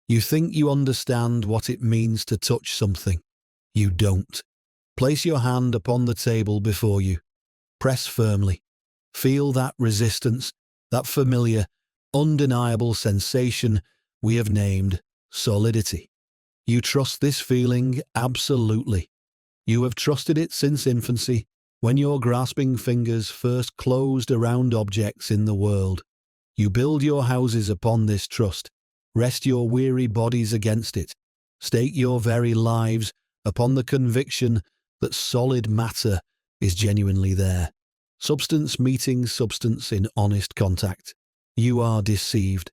You think you understand what it means to touch something. You don't. Place your hand upon the table before you. Press firmly. Feel that resistance, that familiar, undeniable sensation we have named solidity. You trust this feeling absolutely. You have trusted it since infancy, when your grasping fingers first closed around objects in the world. You build your houses upon this trust, rest your weary bodies against it, stake your very lives upon the conviction that solid matter is genuinely there. Substance meeting substance in honest contact. You are deceived,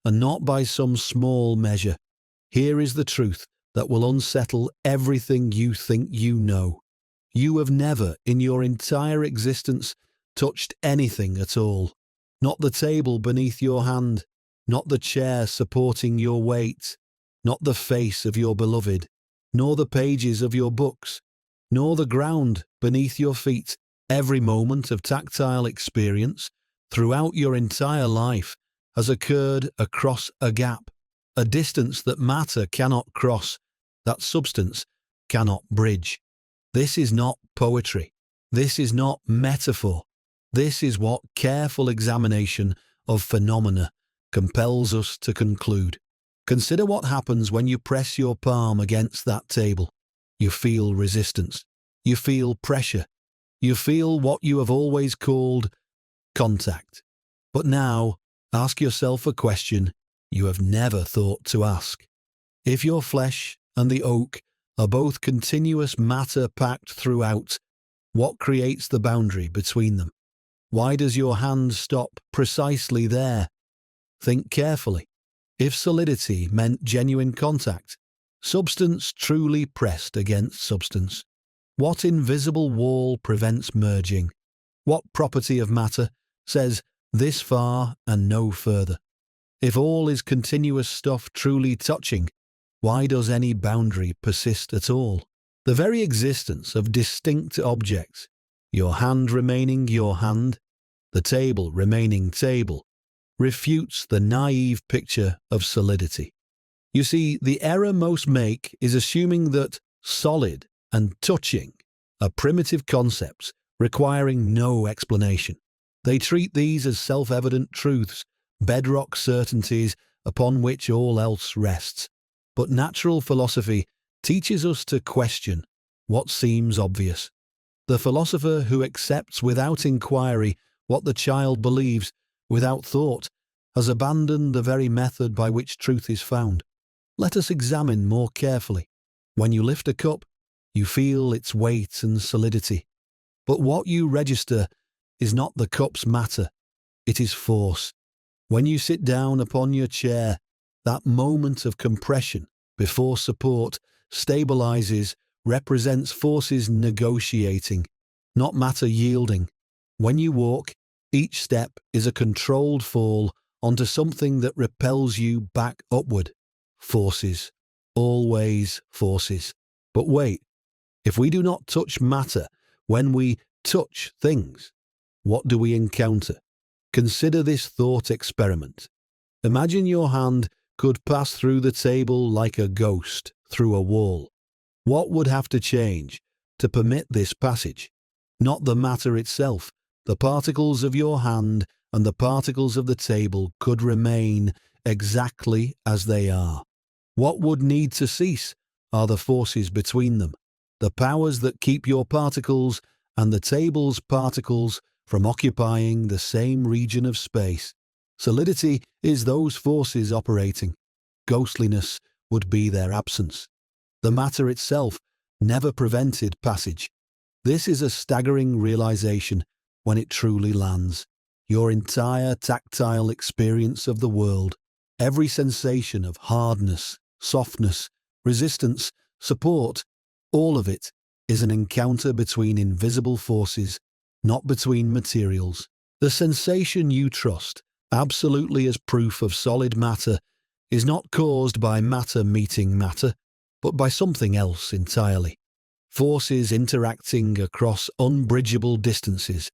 and not by some small measure. Here is the truth that will unsettle everything you think you know. You have never, in your entire existence, touched anything at all. Not the table beneath your hand, not the chair supporting your weight, not the face of your beloved, nor the pages of your books, nor the ground beneath your feet. Every moment of tactile experience throughout your entire life has occurred across a gap, a distance that matter cannot cross, that substance cannot bridge. This is not poetry. This is not metaphor. This is what careful examination of phenomena compels us to conclude. Consider what happens when you press your palm against that table. You feel resistance. You feel pressure. You feel what you have always called contact. But now, ask yourself a question you have never thought to ask. If your flesh and the oak are both continuous matter packed throughout, what creates the boundary between them? Why does your hand stop precisely there? Think carefully. If solidity meant genuine contact, substance truly pressed against substance, what invisible wall prevents merging? What property of matter says this far and no further? If all is continuous stuff truly touching, why does any boundary persist at all? The very existence of distinct objects, your hand remaining your hand, the table remaining table, refutes the naive picture of solidity. You see, the error most make is assuming that solid and touching are primitive concepts requiring no explanation. They treat these as self-evident truths, bedrock certainties upon which all else rests. But natural philosophy teaches us to question what seems obvious. The philosopher who accepts without inquiry what the child believes, without thought, has abandoned the very method by which truth is found. Let us examine more carefully. When you lift a cup, you feel its weight and solidity. But what you register is not the cup's matter, it is force. When you sit down upon your chair, that moment of compression before support stabilizes, represents forces negotiating, not matter yielding. When you walk, each step is a controlled fall onto something that repels you back upward. Forces. Always forces. But wait, if we do not touch matter when we touch things, what do we encounter? Consider this thought experiment. Imagine your hand could pass through the table like a ghost through a wall. What would have to change to permit this passage? Not the matter itself. The particles of your hand and the particles of the table could remain exactly as they are. What would need to cease are the forces between them, the powers that keep your particles and the table's particles from occupying the same region of space. Solidity is those forces operating. Ghostliness would be their absence. The matter itself never prevented passage. This is a staggering realization when it truly lands. Your entire tactile experience of the world, every sensation of hardness, softness, resistance, support, all of it is an encounter between invisible forces, not between materials. The sensation you trust absolutely as proof of solid matter is not caused by matter meeting matter, but by something else entirely. Forces interacting across unbridgeable distances.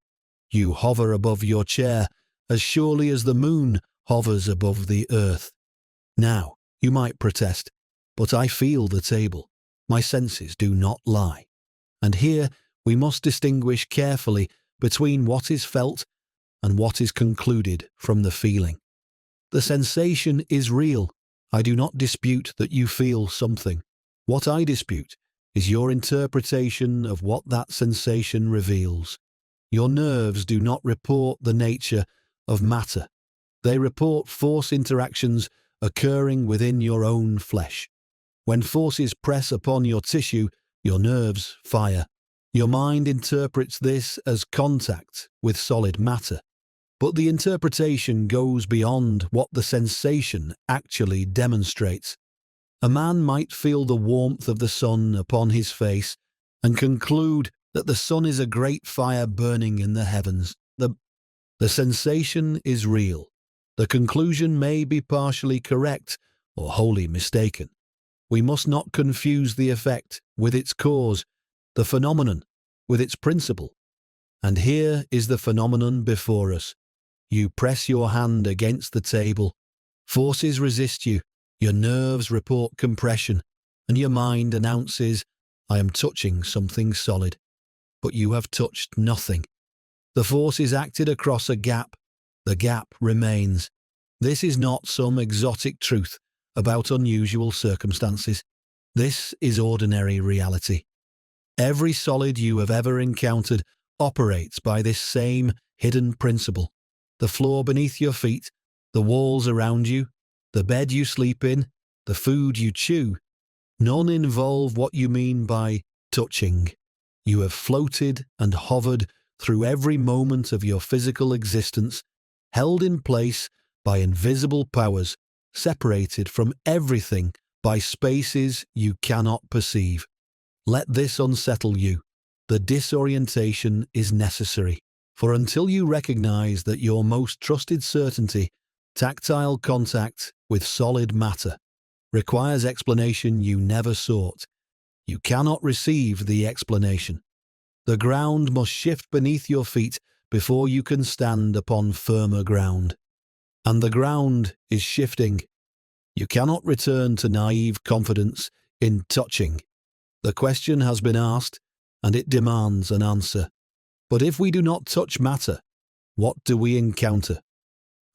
You hover above your chair as surely as the moon hovers above the earth. Now, You might protest, but I feel the table. My senses do not lie. And here we must distinguish carefully between what is felt and what is concluded from the feeling. The sensation is real. I do not dispute that you feel something. What I dispute is your interpretation of what that sensation reveals. Your nerves do not report the nature of matter. They report force interactions occurring within your own flesh. When forces press upon your tissue, your nerves fire. Your mind interprets this as contact with solid matter. But the interpretation goes beyond what the sensation actually demonstrates. A man might feel the warmth of the sun upon his face and conclude that the sun is a great fire burning in the heavens. The sensation is real. The conclusion may be partially correct or wholly mistaken. We must not confuse the effect with its cause, the phenomenon with its principle. And here is the phenomenon before us. You press your hand against the table. Forces resist you. Your nerves report compression, and your mind announces, I am touching something solid. But you have touched nothing. The force is acted across a gap. The gap remains. This is not some exotic truth about unusual circumstances. This is ordinary reality. Every solid you have ever encountered operates by this same hidden principle. The floor beneath your feet, the walls around you, the bed you sleep in, the food you chew, none involve what you mean by touching. You have floated and hovered through every moment of your physical existence, held in place by invisible powers, separated from everything by spaces you cannot perceive. Let this unsettle you. The disorientation is necessary, for until you recognize that your most trusted certainty, tactile contact with solid matter, requires explanation you never sought, you cannot receive the explanation. The ground must shift beneath your feet before you can stand upon firmer ground. And the ground is shifting. You cannot return to naive confidence in touching. The question has been asked, and it demands an answer. But if we do not touch matter, what do we encounter?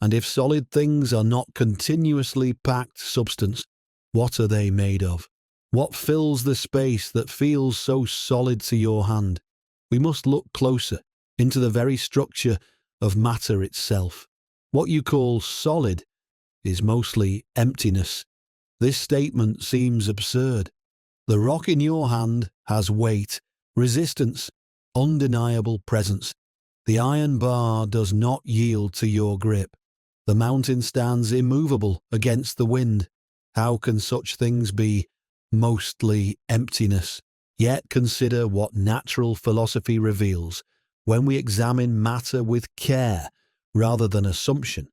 And if solid things are not continuously packed substance, what are they made of? What fills the space that feels so solid to your hand? We must look closer into the very structure of matter itself. What you call solid is mostly emptiness. This statement seems absurd. The rock in your hand has weight, resistance, undeniable presence. The iron bar does not yield to your grip. The mountain stands immovable against the wind. How can such things be? Mostly emptiness. Yet consider what natural philosophy reveals when we examine matter with care rather than assumption.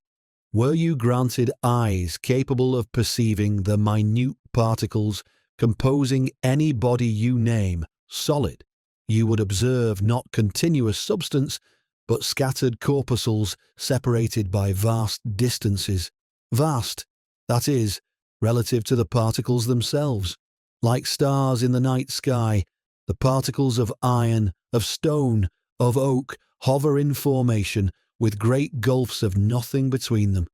Were you granted eyes capable of perceiving the minute particles composing any body you name solid, you would observe not continuous substance, but scattered corpuscles separated by vast distances. Vast, that is, relative to the particles themselves. Like stars in the night sky, the particles of iron, of stone, of oak hover in formation with great gulfs of nothing between them.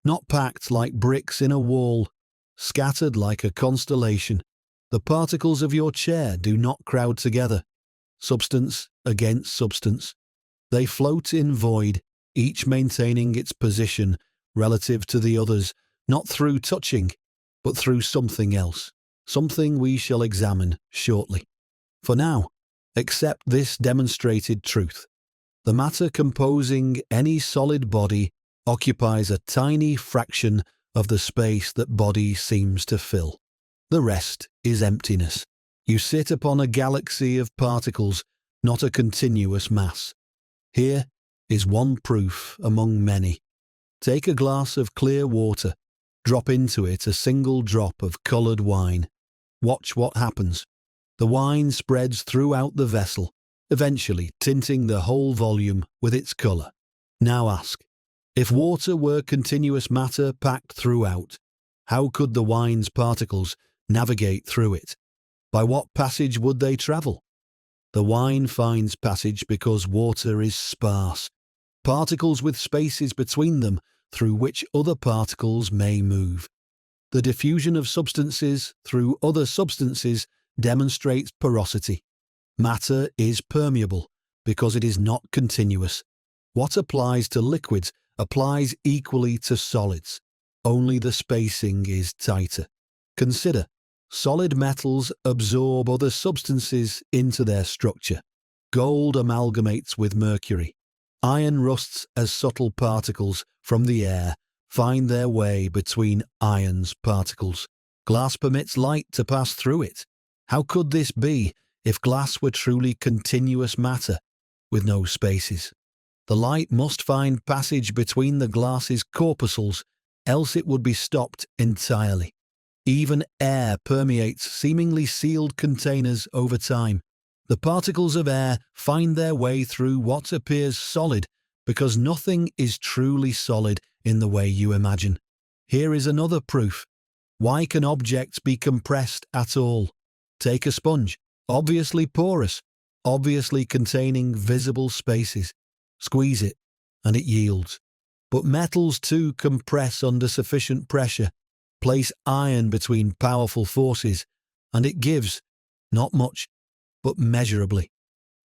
Not packed like bricks in a wall, scattered like a constellation. The particles of your chair do not crowd together, substance against substance. They float in void, each maintaining its position relative to the others, not through touching, but through something else, something we shall examine shortly. For now, accept this demonstrated truth. The matter composing any solid body occupies a tiny fraction of the space that body seems to fill. The rest is emptiness. You sit upon a galaxy of particles, not a continuous mass. Here is one proof among many. Take a glass of clear water, drop into it a single drop of coloured wine. Watch what happens. The wine spreads throughout the vessel, eventually tinting the whole volume with its colour. Now ask, if water were continuous matter packed throughout, How could the wine's particles navigate through it? By what passage would they travel? The wine finds passage because water is sparse. Particles with spaces between them through which other particles may move. The diffusion of substances through other substances demonstrates porosity. Matter is permeable because it is not continuous. What applies to liquids applies equally to solids. Only the spacing is tighter. Consider, solid metals absorb other substances into their structure. Gold amalgamates with mercury. Iron rusts as subtle particles from the air find their way between iron's particles. Glass permits light to pass through it. How could this be if glass were truly continuous matter with no spaces? The light must find passage between the glass's corpuscles, else it would be stopped entirely. Even air permeates seemingly sealed containers over time. The particles of air find their way through what appears solid because nothing is truly solid in the way you imagine. Here is another proof. Why can objects be compressed at all? Take a sponge, obviously porous, obviously containing visible spaces. Squeeze it, and it yields. But metals too compress under sufficient pressure. Place iron between powerful forces, and it gives, not much, but measurably.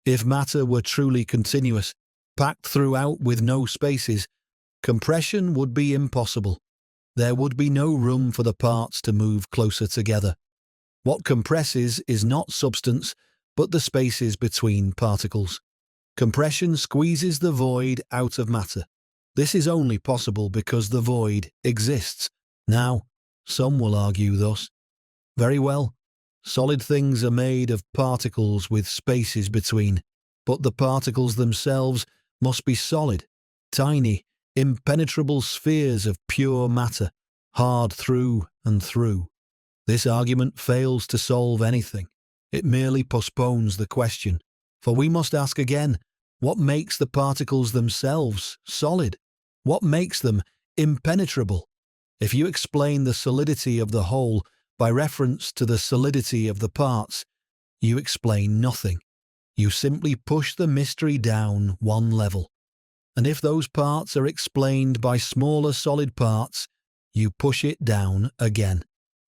If matter were truly continuous, packed throughout with no spaces, compression would be impossible. There would be no room for the parts to move closer together. What compresses is not substance, but the spaces between particles. Compression squeezes the void out of matter. This is only possible because the void exists. Now, some will argue thus. Very well, solid things are made of particles with spaces between, but the particles themselves must be solid, tiny, impenetrable spheres of pure matter, hard through and through. This argument fails to solve anything. It merely postpones the question. For we must ask again, what makes the particles themselves solid? What makes them impenetrable? If you explain the solidity of the whole by reference to the solidity of the parts, you explain nothing. You simply push the mystery down one level. And if those parts are explained by smaller solid parts, you push it down again.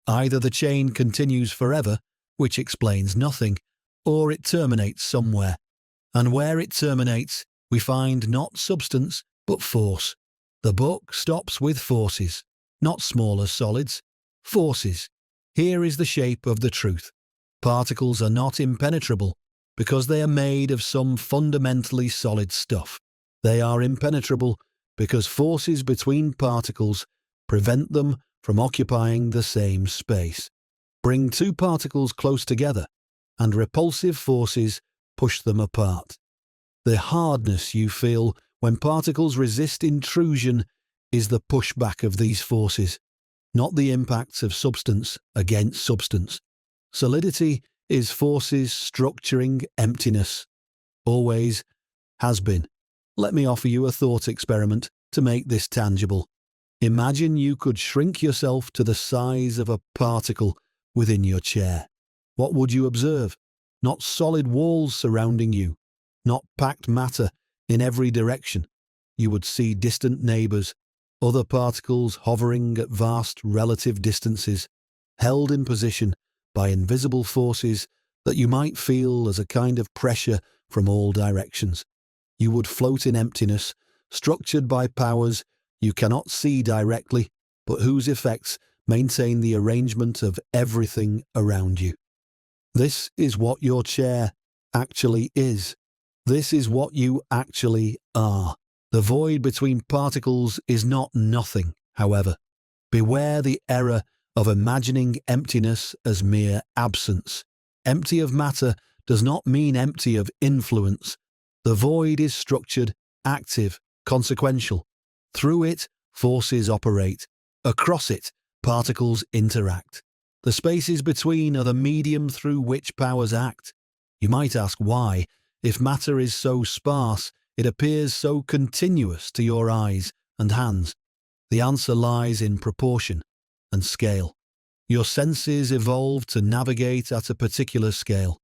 Either the chain continues forever, which explains nothing, or it terminates somewhere. And where it terminates, we find not substance, but force. The book stops with forces, not smaller solids. Forces. Here is the shape of the truth. Particles are not impenetrable because they are made of some fundamentally solid stuff. They are impenetrable because forces between particles prevent them from occupying the same space. Bring two particles close together, and repulsive forces push them apart. The hardness you feel when particles resist intrusion is the pushback of these forces, not the impacts of substance against substance. Solidity is forces structuring emptiness. Always has been. Let me offer you a thought experiment to make this tangible. Imagine you could shrink yourself to the size of a particle within your chair. What would you observe? Not solid walls surrounding you, not packed matter in every direction. You would see distant neighbours, other particles hovering at vast relative distances, held in position by invisible forces that you might feel as a kind of pressure from all directions. You would float in emptiness, structured by powers you cannot see directly, but whose effects maintain the arrangement of everything around you. This is what your chair actually is. This is what you actually are. The void between particles is not nothing, however. Beware the error of imagining emptiness as mere absence. Empty of matter does not mean empty of influence. The void is structured, active, consequential. Through it, forces operate. Across it, particles interact. The spaces between are the medium through which powers act. You might ask why, if matter is so sparse, it appears so continuous to your eyes and hands. The answer lies in proportion. and scale. Your senses evolved to navigate at a particular scale,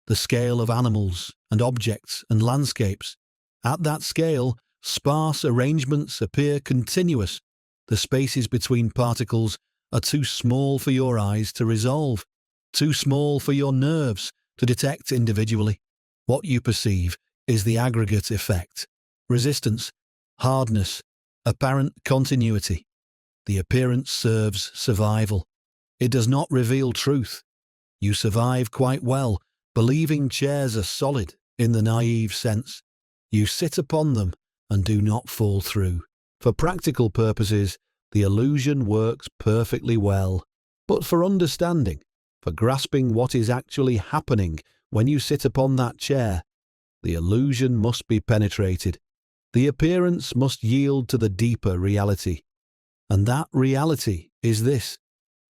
the scale of animals and objects and landscapes. At that scale, sparse arrangements appear continuous. The spaces between particles are too small for your eyes to resolve, too small for your nerves to detect individually. What you perceive is the aggregate effect: resistance, hardness, apparent continuity. The appearance serves survival. It does not reveal truth. You survive quite well, believing chairs are solid in the naive sense. You sit upon them and do not fall through. For practical purposes, the illusion works perfectly well. But for understanding, for grasping what is actually happening when you sit upon that chair, the illusion must be penetrated. The appearance must yield to the deeper reality. And that reality is this: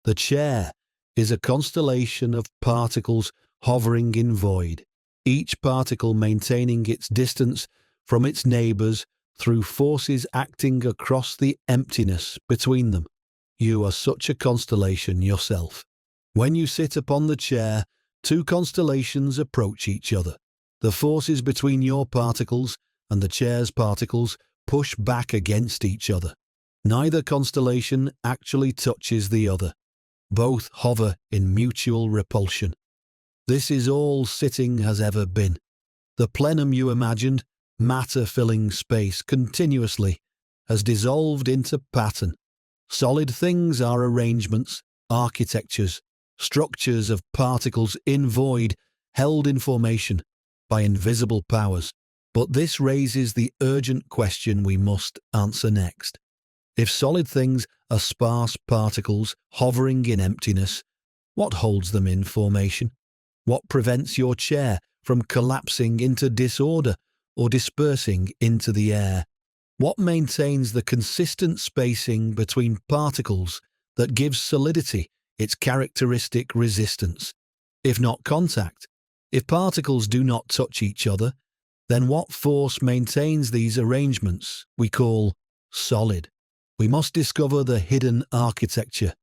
the chair is a constellation of particles hovering in void, each particle maintaining its distance from its neighbours through forces acting across the emptiness between them. You are such a constellation yourself. When you sit upon the chair, two constellations approach each other. The forces between your particles and the chair's particles push back against each other. Neither constellation actually touches the other. Both hover in mutual repulsion. This is all sitting has ever been. The plenum you imagined, matter filling space continuously, has dissolved into pattern. Solid things are arrangements, architectures, structures of particles in void, held in formation by invisible powers. But this raises the urgent question we must answer next. If solid things are sparse particles hovering in emptiness, what holds them in formation? What prevents your chair from collapsing into disorder or dispersing into the air? What maintains the consistent spacing between particles that gives solidity its characteristic resistance? If not contact, if particles do not touch each other, then what force maintains these arrangements we call solid? We must discover the hidden architecture.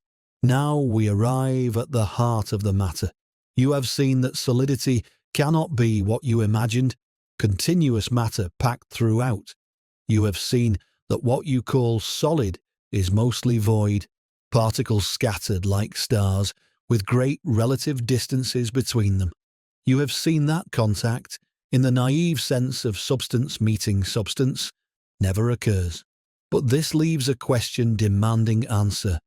Now we arrive at the heart of the matter. You have seen that solidity cannot be what you imagined, continuous matter packed throughout. You have seen that what you call solid is mostly void, particles scattered like stars with great relative distances between them. You have seen that contact, in the naive sense of substance meeting substance, never occurs. But this leaves a question demanding answer.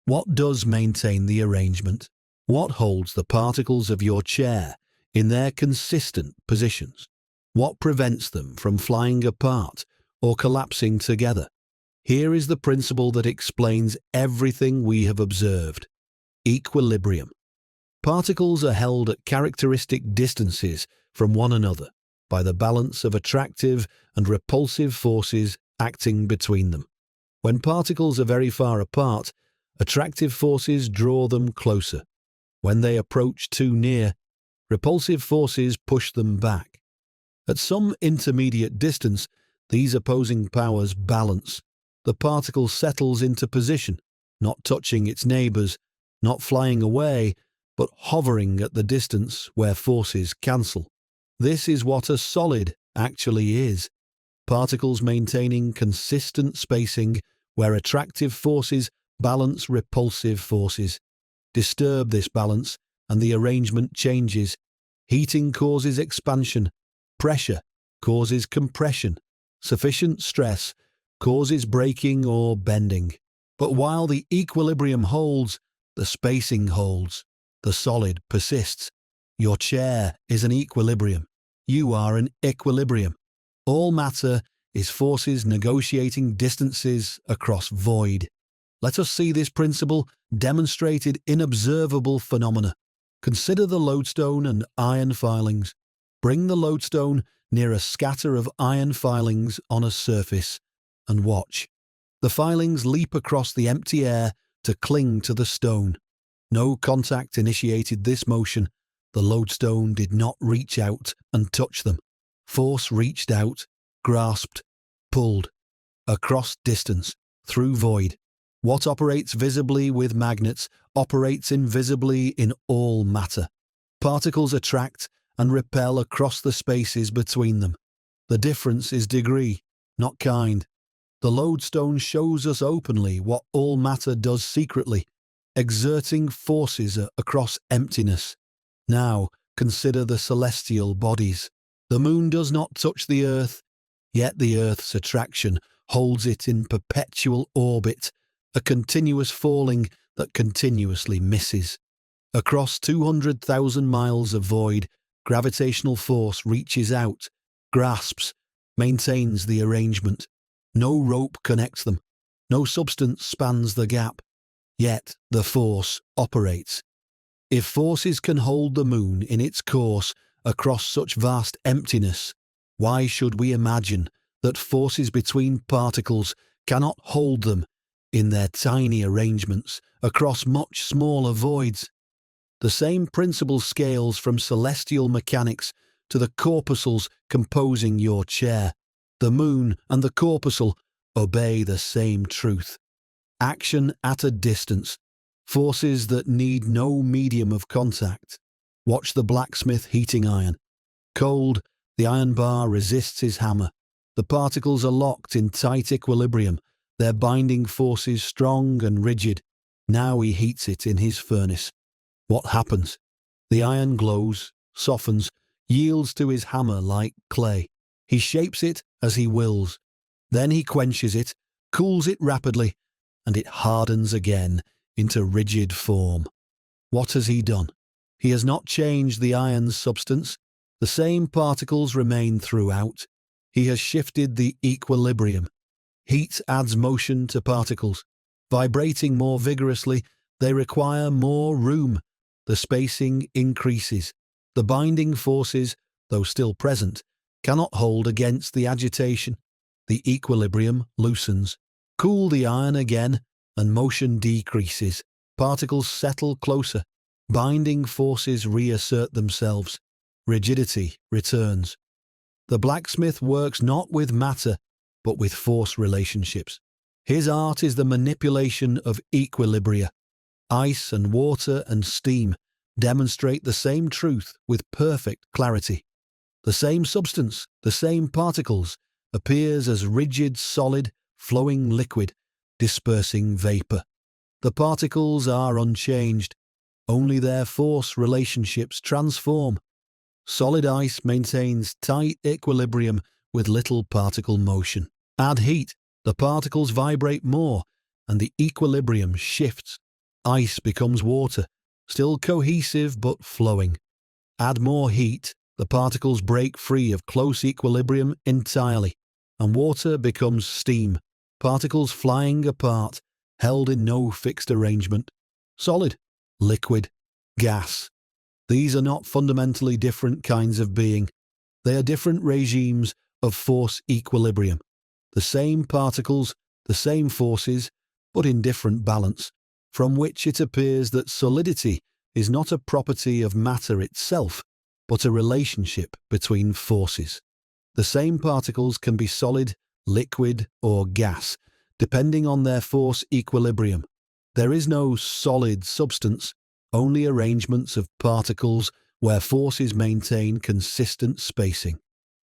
What does maintain the arrangement? What holds the particles of your chair in their consistent positions? What prevents them from flying apart or collapsing together? Here is the principle that explains everything we have observed: equilibrium. Particles are held at characteristic distances from one another by the balance of attractive and repulsive forces acting between them. When particles are very far apart, attractive forces draw them closer. When they approach too near, repulsive forces push them back. At some intermediate distance, these opposing powers balance. The particle settles into position, not touching its neighbours, not flying away, but hovering at the distance where forces cancel. This is what a solid actually is: particles maintaining consistent spacing where attractive forces balance repulsive forces. Disturb this balance and the arrangement changes. Heating causes expansion. Pressure causes compression. Sufficient stress causes breaking or bending. But while the equilibrium holds, the spacing holds. The solid persists. Your chair is an equilibrium. You are an equilibrium. All matter is forces negotiating distances across void. Let us see this principle demonstrated in observable phenomena. Consider the lodestone and iron filings. Bring the lodestone near a scatter of iron filings on a surface and watch. The filings leap across the empty air to cling to the stone. No contact initiated this motion. The lodestone did not reach out and touch them. Force reached out, grasped, pulled, across distance, through void. What operates visibly with magnets operates invisibly in all matter. Particles attract and repel across the spaces between them. The difference is degree, not kind. The lodestone shows us openly what all matter does secretly, exerting forces across emptiness. Now, consider the celestial bodies. The moon does not touch the earth, yet the earth's attraction holds it in perpetual orbit, a continuous falling that continuously misses. Across 200,000 miles of void, gravitational force reaches out, grasps, maintains the arrangement. No rope connects them, no substance spans the gap, yet the force operates. If forces can hold the moon in its course across such vast emptiness, why should we imagine that forces between particles cannot hold them in their tiny arrangements across much smaller voids? The same principle scales from celestial mechanics to the corpuscles composing your chair. The moon and the corpuscle obey the same truth. Action at a distance, forces that need no medium of contact. Watch the blacksmith heating iron. Cold, the iron bar resists his hammer. The particles are locked in tight equilibrium, their binding forces strong and rigid. Now he heats it in his furnace. What happens? The iron glows, softens, yields to his hammer like clay. He shapes it as he wills. Then he quenches it, cools it rapidly, and it hardens again into rigid form. What has he done? He has not changed the iron's substance. The same particles remain throughout. He has shifted the equilibrium. Heat adds motion to particles. Vibrating more vigorously, they require more room. The spacing increases. The binding forces, though still present, cannot hold against the agitation. The equilibrium loosens. Cool the iron again, and motion decreases. Particles settle closer. Binding forces reassert themselves. Rigidity returns. The blacksmith works not with matter, but with force relationships. His art is the manipulation of equilibria. Ice and water and steam demonstrate the same truth with perfect clarity. The same substance, the same particles, appears as rigid, solid, flowing liquid, dispersing vapor. The particles are unchanged, only their force relationships transform. Solid ice maintains tight equilibrium with little particle motion. Add heat, the particles vibrate more, and the equilibrium shifts. Ice becomes water, still cohesive but flowing. Add more heat, the particles break free of close equilibrium entirely, and water becomes steam, particles flying apart, held in no fixed arrangement. Solid, liquid, gas. These are not fundamentally different kinds of being. They are different regimes of force equilibrium. The same particles, the same forces, but in different balance, from which it appears that solidity is not a property of matter itself, but a relationship between forces. The same particles can be solid, liquid, or gas, depending on their force equilibrium. There is no solid substance, only arrangements of particles where forces maintain consistent spacing.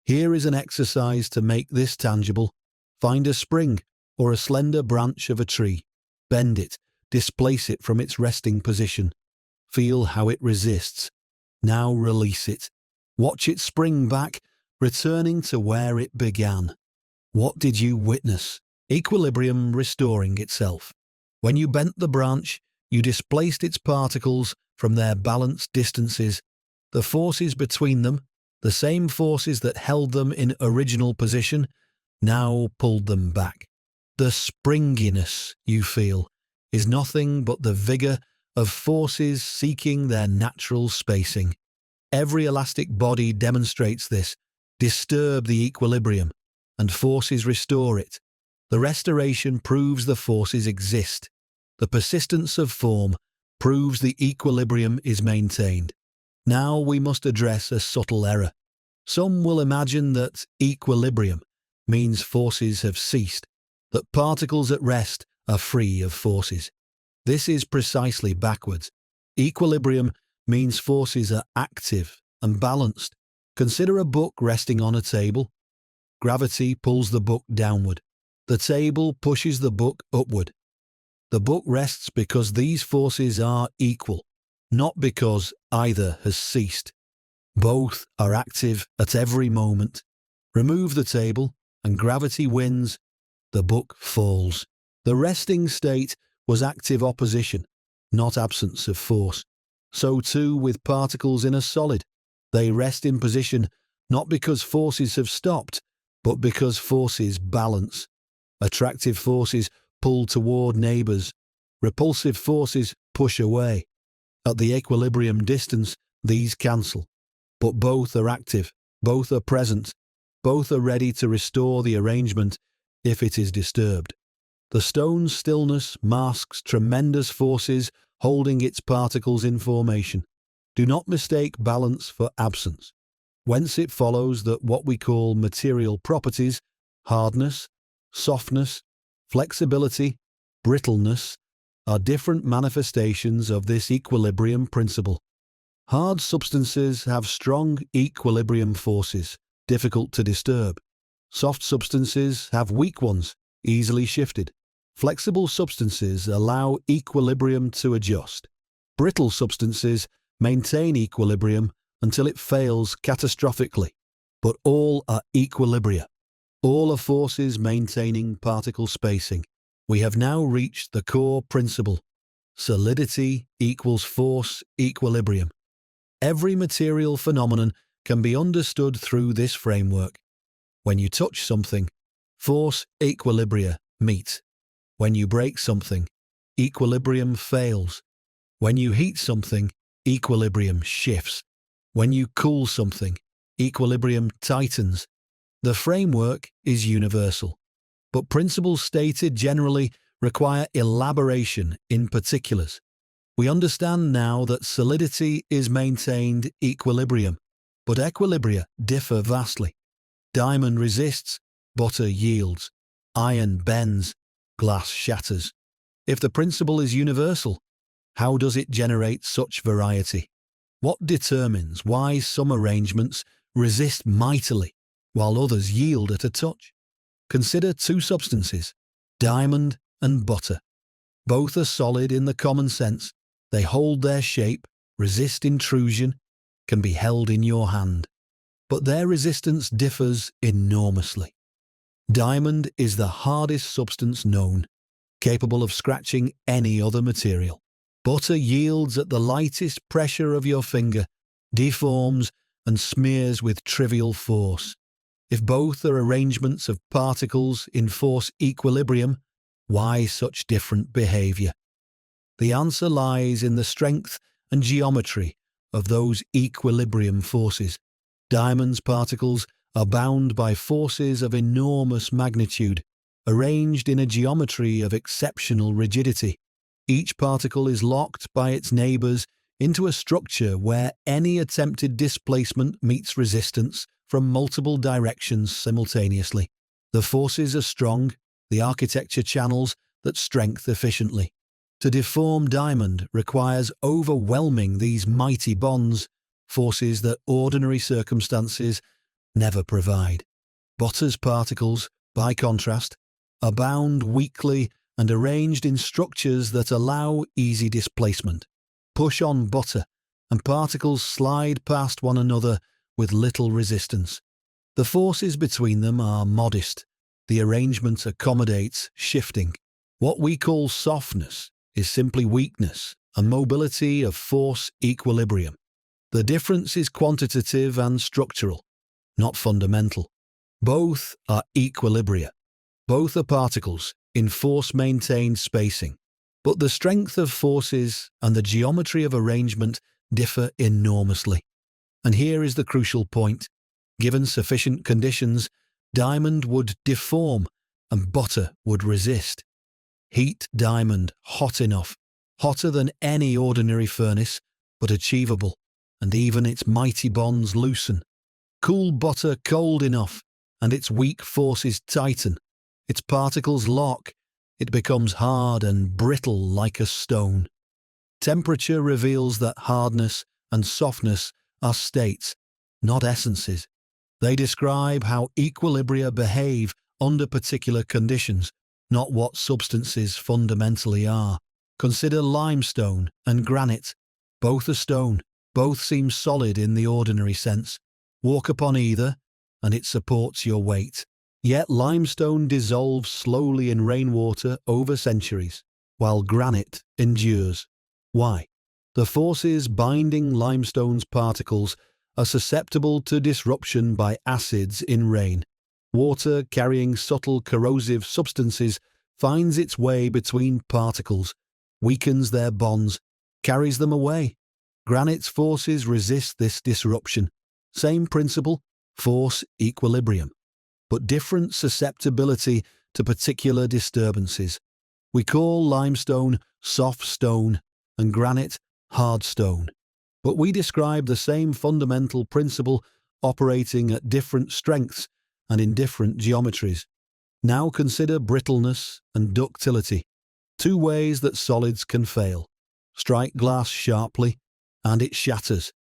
Here is an exercise to make this tangible. Find a spring or a slender branch of a tree. Bend it, displace it from its resting position. Feel how it resists. Now release it. Watch it spring back, returning to where it began. What did you witness? Equilibrium restoring itself. When you bent the branch, you displaced its particles from their balanced distances. The forces between them, the same forces that held them in original position, now pulled them back. The springiness you feel is nothing but the vigour of forces seeking their natural spacing. Every elastic body demonstrates this. Disturb the equilibrium, and forces restore it. The restoration proves the forces exist. The persistence of form proves the equilibrium is maintained. Now we must address a subtle error. Some will imagine that equilibrium means forces have ceased, that particles at rest are free of forces. This is precisely backwards. Equilibrium means forces are active and balanced. Consider a book resting on a table. Gravity pulls the book downward. The table pushes the book upward. The book rests because these forces are equal, not because either has ceased. Both are active at every moment. Remove the table, and gravity wins. The book falls. The resting state was active opposition, not absence of force. So too with particles in a solid. They rest in position not because forces have stopped, but because forces balance. Attractive forces pull toward neighbours. Repulsive forces push away. At the equilibrium distance, these cancel. But both are active, both are present, both are ready to restore the arrangement if it is disturbed. The stone's stillness masks tremendous forces holding its particles in formation. Do not mistake balance for absence, whence it follows that what we call material properties, hardness, softness, flexibility, brittleness, are different manifestations of this equilibrium principle. Hard substances have strong equilibrium forces, difficult to disturb. Soft substances have weak ones, easily shifted. Flexible substances allow equilibrium to adjust. Brittle substances maintain equilibrium until it fails catastrophically. But all are equilibria. All are forces maintaining particle spacing. We have now reached the core principle. Solidity equals force equilibrium. Every material phenomenon can be understood through this framework. When you touch something, force equilibria meet. When you break something, equilibrium fails. When you heat something, equilibrium shifts. When you cool something, equilibrium tightens. The framework is universal, but principles stated generally require elaboration in particulars. We understand now that solidity is maintained equilibrium, but equilibria differ vastly. Diamond resists, butter yields. Iron bends, glass shatters. If the principle is universal, how does it generate such variety? What determines why some arrangements resist mightily while others yield at a touch? Consider two substances, diamond and butter. Both are solid in the common sense. They hold their shape, resist intrusion, can be held in your hand. But their resistance differs enormously. Diamond is the hardest substance known, capable of scratching any other material. Butter yields at the lightest pressure of your finger, deforms and smears with trivial force. If both are arrangements of particles in force equilibrium, why such different behaviour? The answer lies in the strength and geometry of those equilibrium forces. Diamond's particles are bound by forces of enormous magnitude, arranged in a geometry of exceptional rigidity. Each particle is locked by its neighbours into a structure where any attempted displacement meets resistance from multiple directions simultaneously. The forces are strong, the architecture channels that strength efficiently. To deform diamond requires overwhelming these mighty bonds, forces that ordinary circumstances never provide. Butter's particles, by contrast, are bound weakly and arranged in structures that allow easy displacement. Push on butter, and particles slide past one another with little resistance. The forces between them are modest. The arrangement accommodates shifting. What we call softness is simply weakness and mobility of force equilibrium. The difference is quantitative and structural, not fundamental. Both are equilibria. Both are particles in force-maintained spacing. But the strength of forces and the geometry of arrangement differ enormously. And here is the crucial point. Given sufficient conditions, diamond would deform and butter would resist. Heat diamond hot enough, hotter than any ordinary furnace, but achievable, and even its mighty bonds loosen. Cool butter cold enough, and its weak forces tighten. Its particles lock, it becomes hard and brittle like a stone. Temperature reveals that hardness and softness are states, not essences. They describe how equilibria behave under particular conditions, not what substances fundamentally are. Consider limestone and granite. Both are stone, both seem solid in the ordinary sense. Walk upon either, and it supports your weight. Yet limestone dissolves slowly in rainwater over centuries, while granite endures. Why? The forces binding limestone's particles are susceptible to disruption by acids in rain. Water carrying subtle corrosive substances finds its way between particles, weakens their bonds, carries them away. Granite's forces resist this disruption. Same principle, force equilibrium, but different susceptibility to particular disturbances. We call limestone soft stone and granite hard stone, but we describe the same fundamental principle operating at different strengths and in different geometries. Now consider brittleness and ductility, two ways that solids can fail. Strike glass sharply, and it shatters.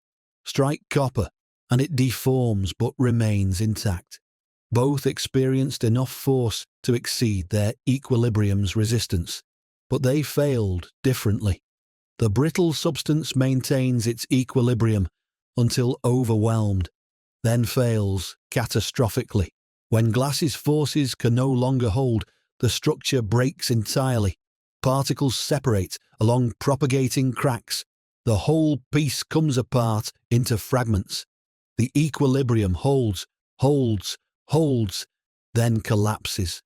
Strike copper, and it deforms but remains intact. Both experienced enough force to exceed their equilibrium's resistance, but they failed differently. The brittle substance maintains its equilibrium until overwhelmed, then fails catastrophically. When glass's forces can no longer hold, the structure breaks entirely. Particles separate along propagating cracks. The whole piece comes apart into fragments. The equilibrium holds, then collapses.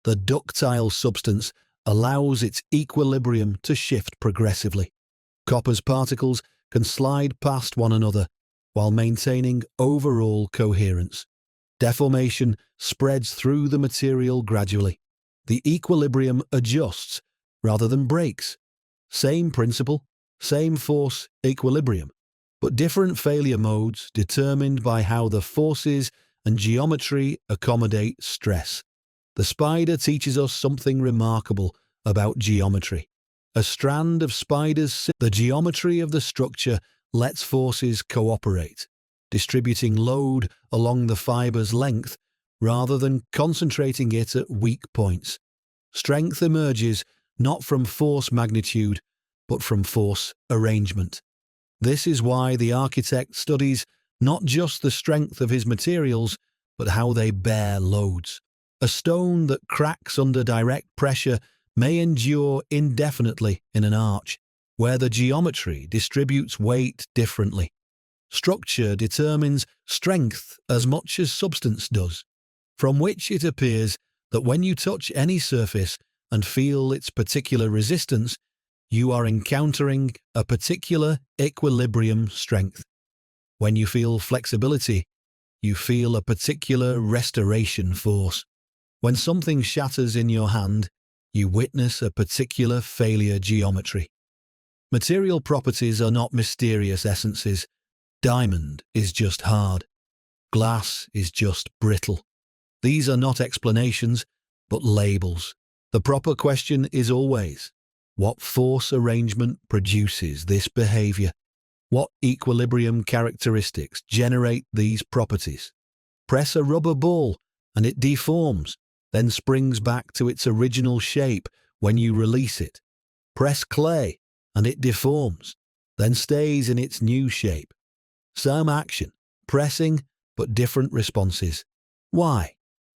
The ductile substance allows its equilibrium to shift progressively. Copper's particles can slide past one another while maintaining overall coherence. Deformation spreads through the material gradually. The equilibrium adjusts rather than breaks. Same principle, same force equilibrium, but different failure modes determined by how the forces and geometry accommodate stress. The spider teaches us something remarkable about geometry. A strand of spiders, the geometry of the structure lets forces cooperate, distributing load along the fiber's length rather than concentrating it at weak points. Strength emerges not from force magnitude, but from force arrangement. This is why the architect studies not just the strength of his materials, but how they bear loads. A stone that cracks under direct pressure may endure indefinitely in an arch, where the geometry distributes weight differently. Structure determines strength as much as substance does, from which it appears that when you touch any surface and feel its particular resistance, you are encountering a particular equilibrium strength. When you feel flexibility, you feel a particular restoration force. When something shatters in your hand, you witness a particular failure geometry. Material properties are not mysterious essences. Diamond is just hard. Glass is just brittle. These are not explanations, but labels. The proper question is always, what force arrangement produces this behavior? What equilibrium characteristics generate these properties? Press a rubber ball and it deforms, then springs back to its original shape when you release it. Press clay and it deforms, then stays in its new shape. Same action, pressing, but different responses. Why?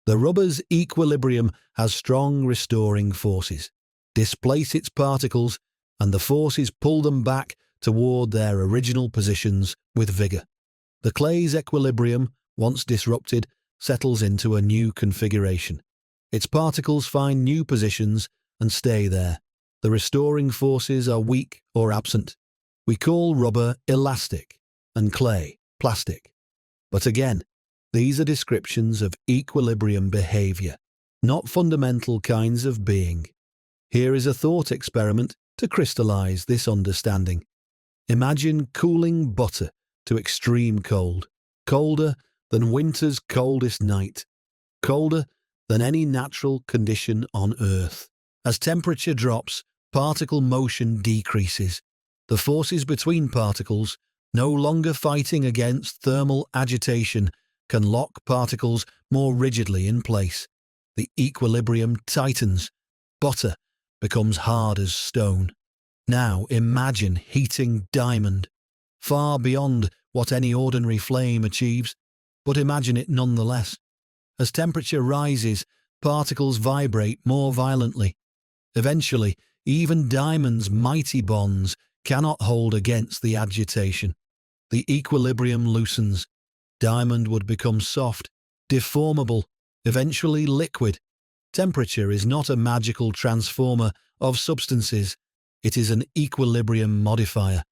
The rubber's equilibrium has strong restoring forces. Displace its particles, and the forces pull them back toward their original positions with vigor. The clay's equilibrium, once disrupted, settles into a new configuration. Its particles find new positions and stay there. The restoring forces are weak or absent. We call rubber elastic and clay plastic. But again, these are descriptions of equilibrium behavior, not fundamental kinds of being. Here is a thought experiment to crystallize this understanding. Imagine cooling butter to extreme cold, colder than winter's coldest night, colder than any natural condition on Earth. As temperature drops, particle motion decreases. The forces between particles, no longer fighting against thermal agitation, can lock particles more rigidly in place. The equilibrium tightens. Butter becomes hard as stone. Now imagine heating diamond, far beyond what any ordinary flame achieves, but imagine it nonetheless. As temperature rises, particles vibrate more violently. Eventually, even diamond's mighty bonds cannot hold against the agitation. The equilibrium loosens. Diamond would become soft, deformable, eventually liquid. Temperature is not a magical transformer of substances. It is an equilibrium modifier.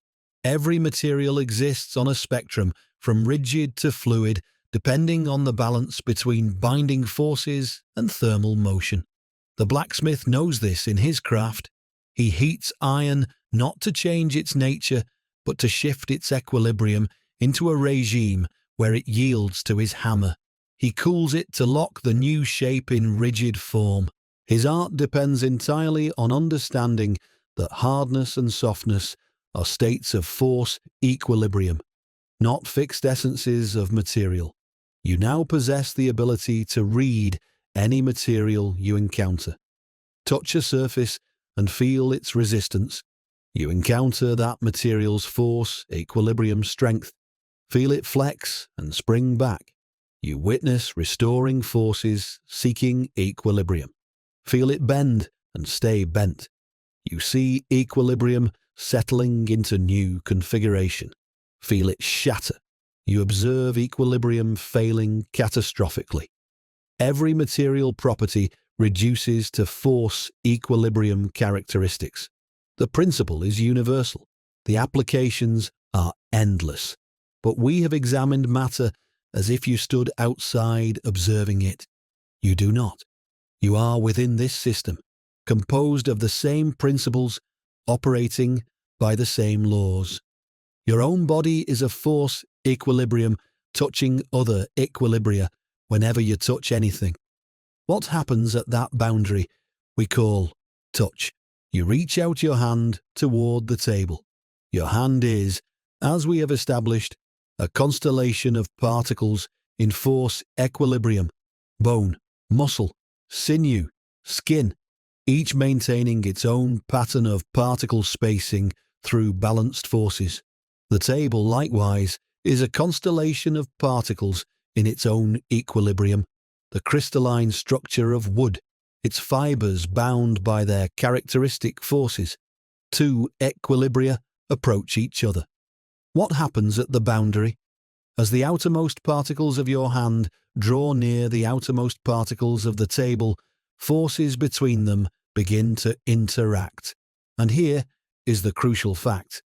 Every material exists on a spectrum from rigid to fluid, depending on the balance between binding forces and thermal motion. The blacksmith knows this in his craft. He heats iron not to change its nature, but to shift its equilibrium into a regime where it yields to his hammer. He cools it to lock the new shape in rigid form. His art depends entirely on understanding that hardness and softness are states of force equilibrium, not fixed essences of material. You now possess the ability to read any material you encounter. Touch a surface and feel its resistance. You encounter that material's force, equilibrium, strength. Feel it flex and spring back. You witness restoring forces seeking equilibrium. Feel it bend and stay bent. You see equilibrium settling into new configuration. Feel it shatter. You observe equilibrium failing catastrophically. Every material property reduces to force equilibrium characteristics. The principle is universal. The applications are endless. But we have examined matter as if you stood outside observing it. You do not. You are within this system, composed of the same principles, operating by the same laws. Your own body is a force equilibrium touching other equilibria whenever you touch anything. What happens at that boundary we call touch. You reach out your hand toward the table. Your hand is, as we have established, a constellation of particles in force equilibrium, bone, muscle, sinew, skin, each maintaining its own pattern of particle spacing through balanced forces. The table, likewise, is a constellation of particles in its own equilibrium, the crystalline structure of wood, its fibers bound by their characteristic forces. Two equilibria approach each other. What happens at the boundary? As the outermost particles of your hand draw near the outermost particles of the table, forces between them begin to interact. And here is the crucial fact.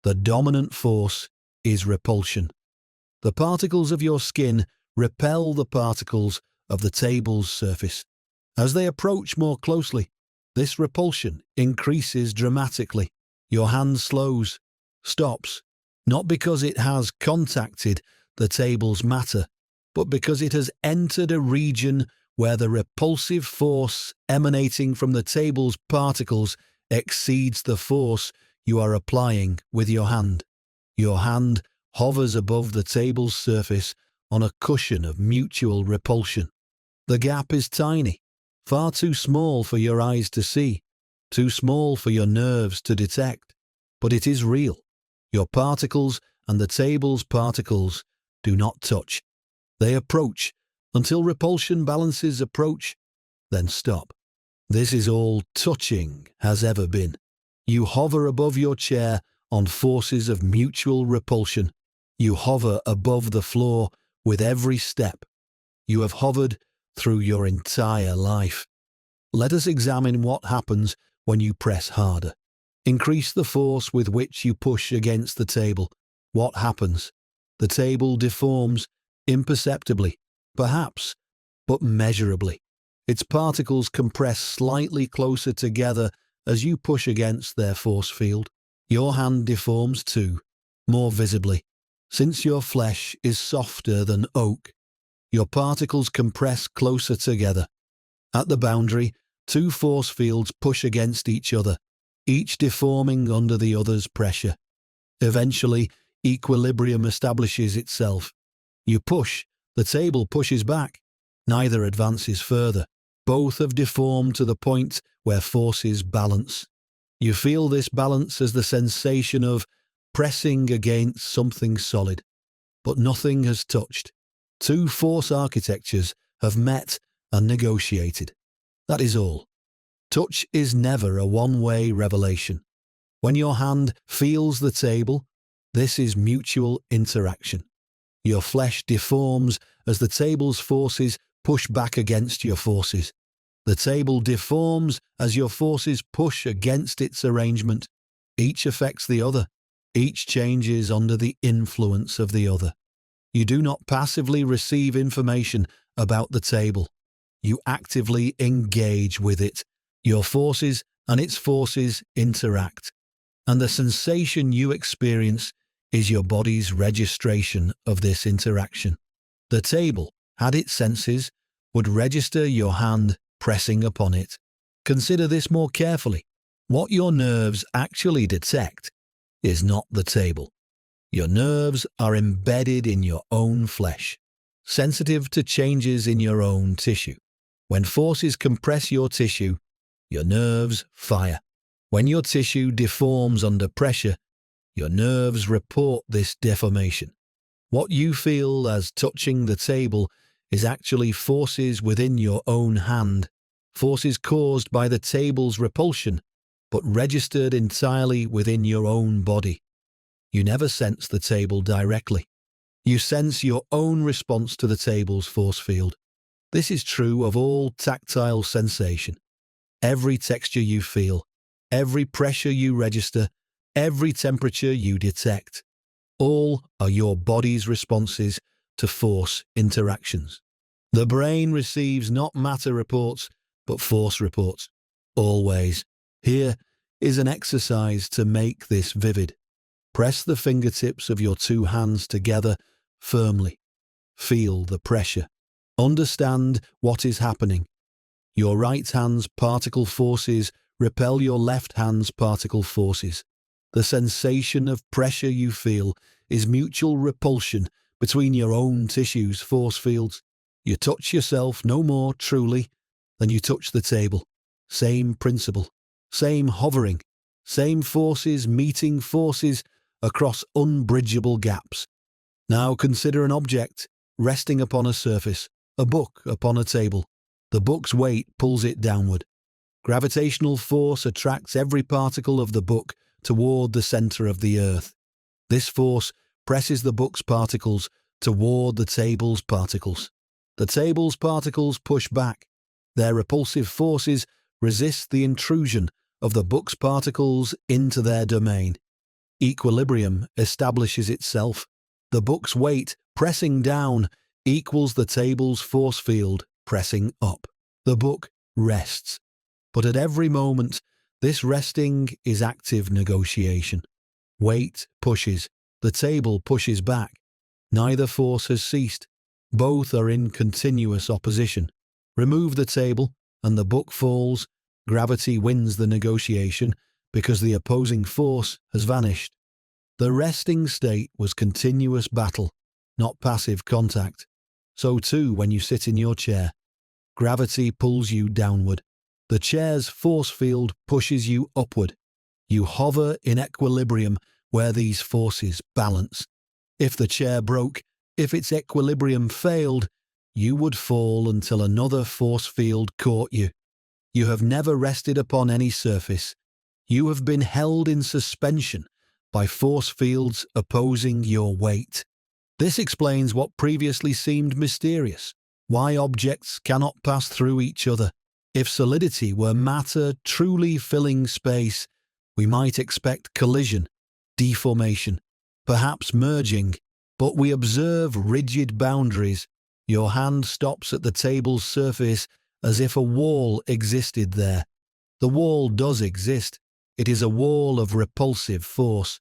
The dominant force is repulsion. The particles of your skin repel the particles of the table's surface. As they approach more closely, this repulsion increases dramatically. Your hand slows, stops, not because it has contacted the table's matter, but because it has entered a region where the repulsive force emanating from the table's particles exceeds the force you are applying with your hand. Your hand hovers above the table's surface on a cushion of mutual repulsion. The gap is tiny, far too small for your eyes to see, too small for your nerves to detect, but it is real. Your particles and the table's particles do not touch. They approach until repulsion balances approach, then stop. This is all touching has ever been. You hover above your chair on forces of mutual repulsion. You hover above the floor with every step. You have hovered through your entire life. Let us examine what happens when you press harder. Increase the force with which you push against the table. What happens? The table deforms imperceptibly, perhaps, but measurably. Its particles compress slightly closer together as you push against their force field. Your hand deforms too, more visibly. Since your flesh is softer than oak, your particles compress closer together. At the boundary, Two force fields push against each other, each deforming under the other's pressure. Eventually, equilibrium establishes itself. You push, the table pushes back. Neither advances further. Both have deformed to the point where forces balance. You feel this balance as the sensation of pressing against something solid, but nothing has touched. Two force architectures have met and negotiated. That is all. Touch is never a one-way revelation. When your hand feels the table, this is mutual interaction. Your flesh deforms as the table's forces push back against your forces. The table deforms as your forces push against its arrangement. Each affects the other. Each changes under the influence of the other. You do not passively receive information about the table. You actively engage with it. Your forces and its forces interact. And the sensation you experience is your body's registration of this interaction. The table, had its senses, would register your hand pressing upon it. Consider this more carefully. What your nerves actually detect is not the table. Your nerves are embedded in your own flesh, sensitive to changes in your own tissue. When forces compress your tissue, your nerves fire. When your tissue deforms under pressure, your nerves report this deformation. What you feel as touching the table is actually forces within your own hand, forces caused by the table's repulsion, but registered entirely within your own body. You never sense the table directly. You sense your own response to the table's force field. This is true of all tactile sensation. Every texture you feel, every pressure you register, every temperature you detect, all are your body's responses to force interactions. The brain receives not matter reports, but force reports. Always. Here is an exercise to make this vivid. Press the fingertips of your two hands together firmly. Feel the pressure. Understand what is happening. Your right hand's particle forces repel your left hand's particle forces. The sensation of pressure you feel is mutual repulsion between your own tissue's force fields. You touch yourself no more truly than you touch the table. Same principle, same hovering, same forces meeting forces across unbridgeable gaps. Now consider an object resting upon a surface, a book upon a table. The book's weight pulls it downward. Gravitational force attracts every particle of the book toward the center of the earth. This force presses the book's particles toward the table's particles. The table's particles push back. Their repulsive forces resist the intrusion of the book's particles into their domain. Equilibrium establishes itself. The book's weight pressing down equals the table's force field pressing up. The book rests. But at every moment, this resting is active negotiation. Weight pushes. The table pushes back. Neither force has ceased. Both are in continuous opposition. Remove the table, and the book falls. Gravity wins the negotiation because the opposing force has vanished. The resting state was continuous battle, not passive contact. So too when you sit in your chair. Gravity pulls you downward. The chair's force field pushes you upward. You hover in equilibrium where these forces balance. If the chair broke, if its equilibrium failed, you would fall until another force field caught you. You have never rested upon any surface. You have been held in suspension by force fields opposing your weight. This explains what previously seemed mysterious, why objects cannot pass through each other. If solidity were matter truly filling space, we might expect collision, deformation, perhaps merging, but we observe rigid boundaries. Your hand stops at the table's surface as if a wall existed there. The wall does exist. It is a wall of repulsive force.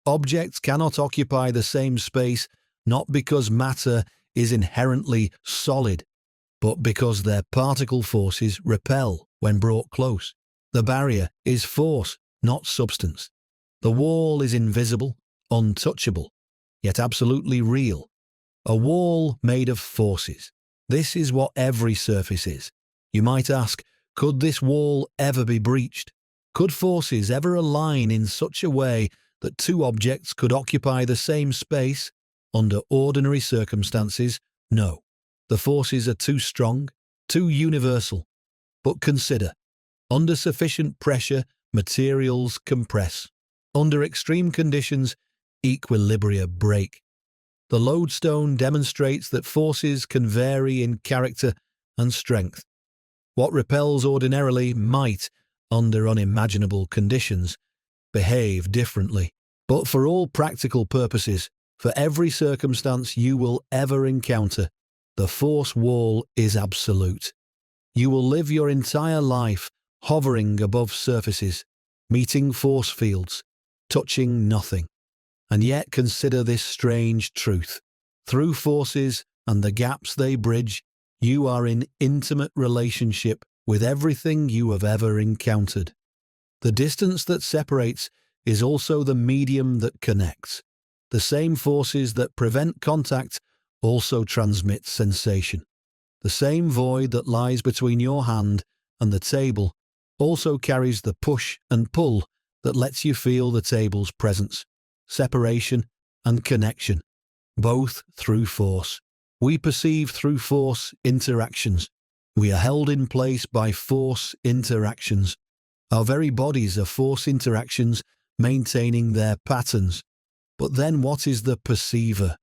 Objects cannot occupy the same space not because matter is inherently solid, but because their particle forces repel. when brought close. The barrier is force, not substance. The wall is invisible, untouchable, yet absolutely real. A wall made of forces. This is what every surface is. You might ask, could this wall ever be breached? Could forces ever align in such a way that two objects could occupy the same space? Under ordinary circumstances, no. The forces are too strong, too universal. But consider, under sufficient pressure, materials compress. Under extreme conditions, equilibria break. The lodestone demonstrates that forces can vary in character and strength. What repels ordinarily might, under unimaginable conditions, behave differently. But for all practical purposes, for every circumstance you will ever encounter, the force wall is absolute. You will live your entire life hovering above surfaces, meeting force fields, touching nothing. And yet consider this strange truth. Through forces and the gaps they bridge, you are in intimate relationship with everything you have ever encountered. The distance that separates is also the medium that connects. The same forces that prevent contact also transmit sensation. The same void that lies between your hand and the table also carries the push and pull that lets you feel the table's presence, separation and connection, both through force. We perceive through force interactions. We are held in place by force interactions. Our very bodies are force interactions maintaining their patterns. But then what is the perceiver?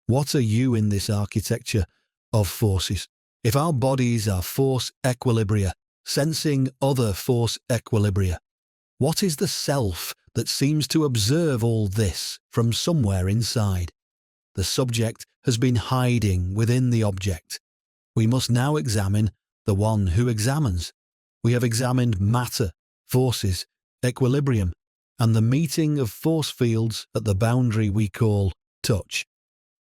What are you in this architecture of forces? If our bodies are force equilibria, sensing other force equilibria, what is the self that seems to observe all this from somewhere inside? The subject has been hiding within the object. We must now examine the one who examines. We have examined matter, forces, equilibrium, and the meeting of force fields at the boundary we call touch.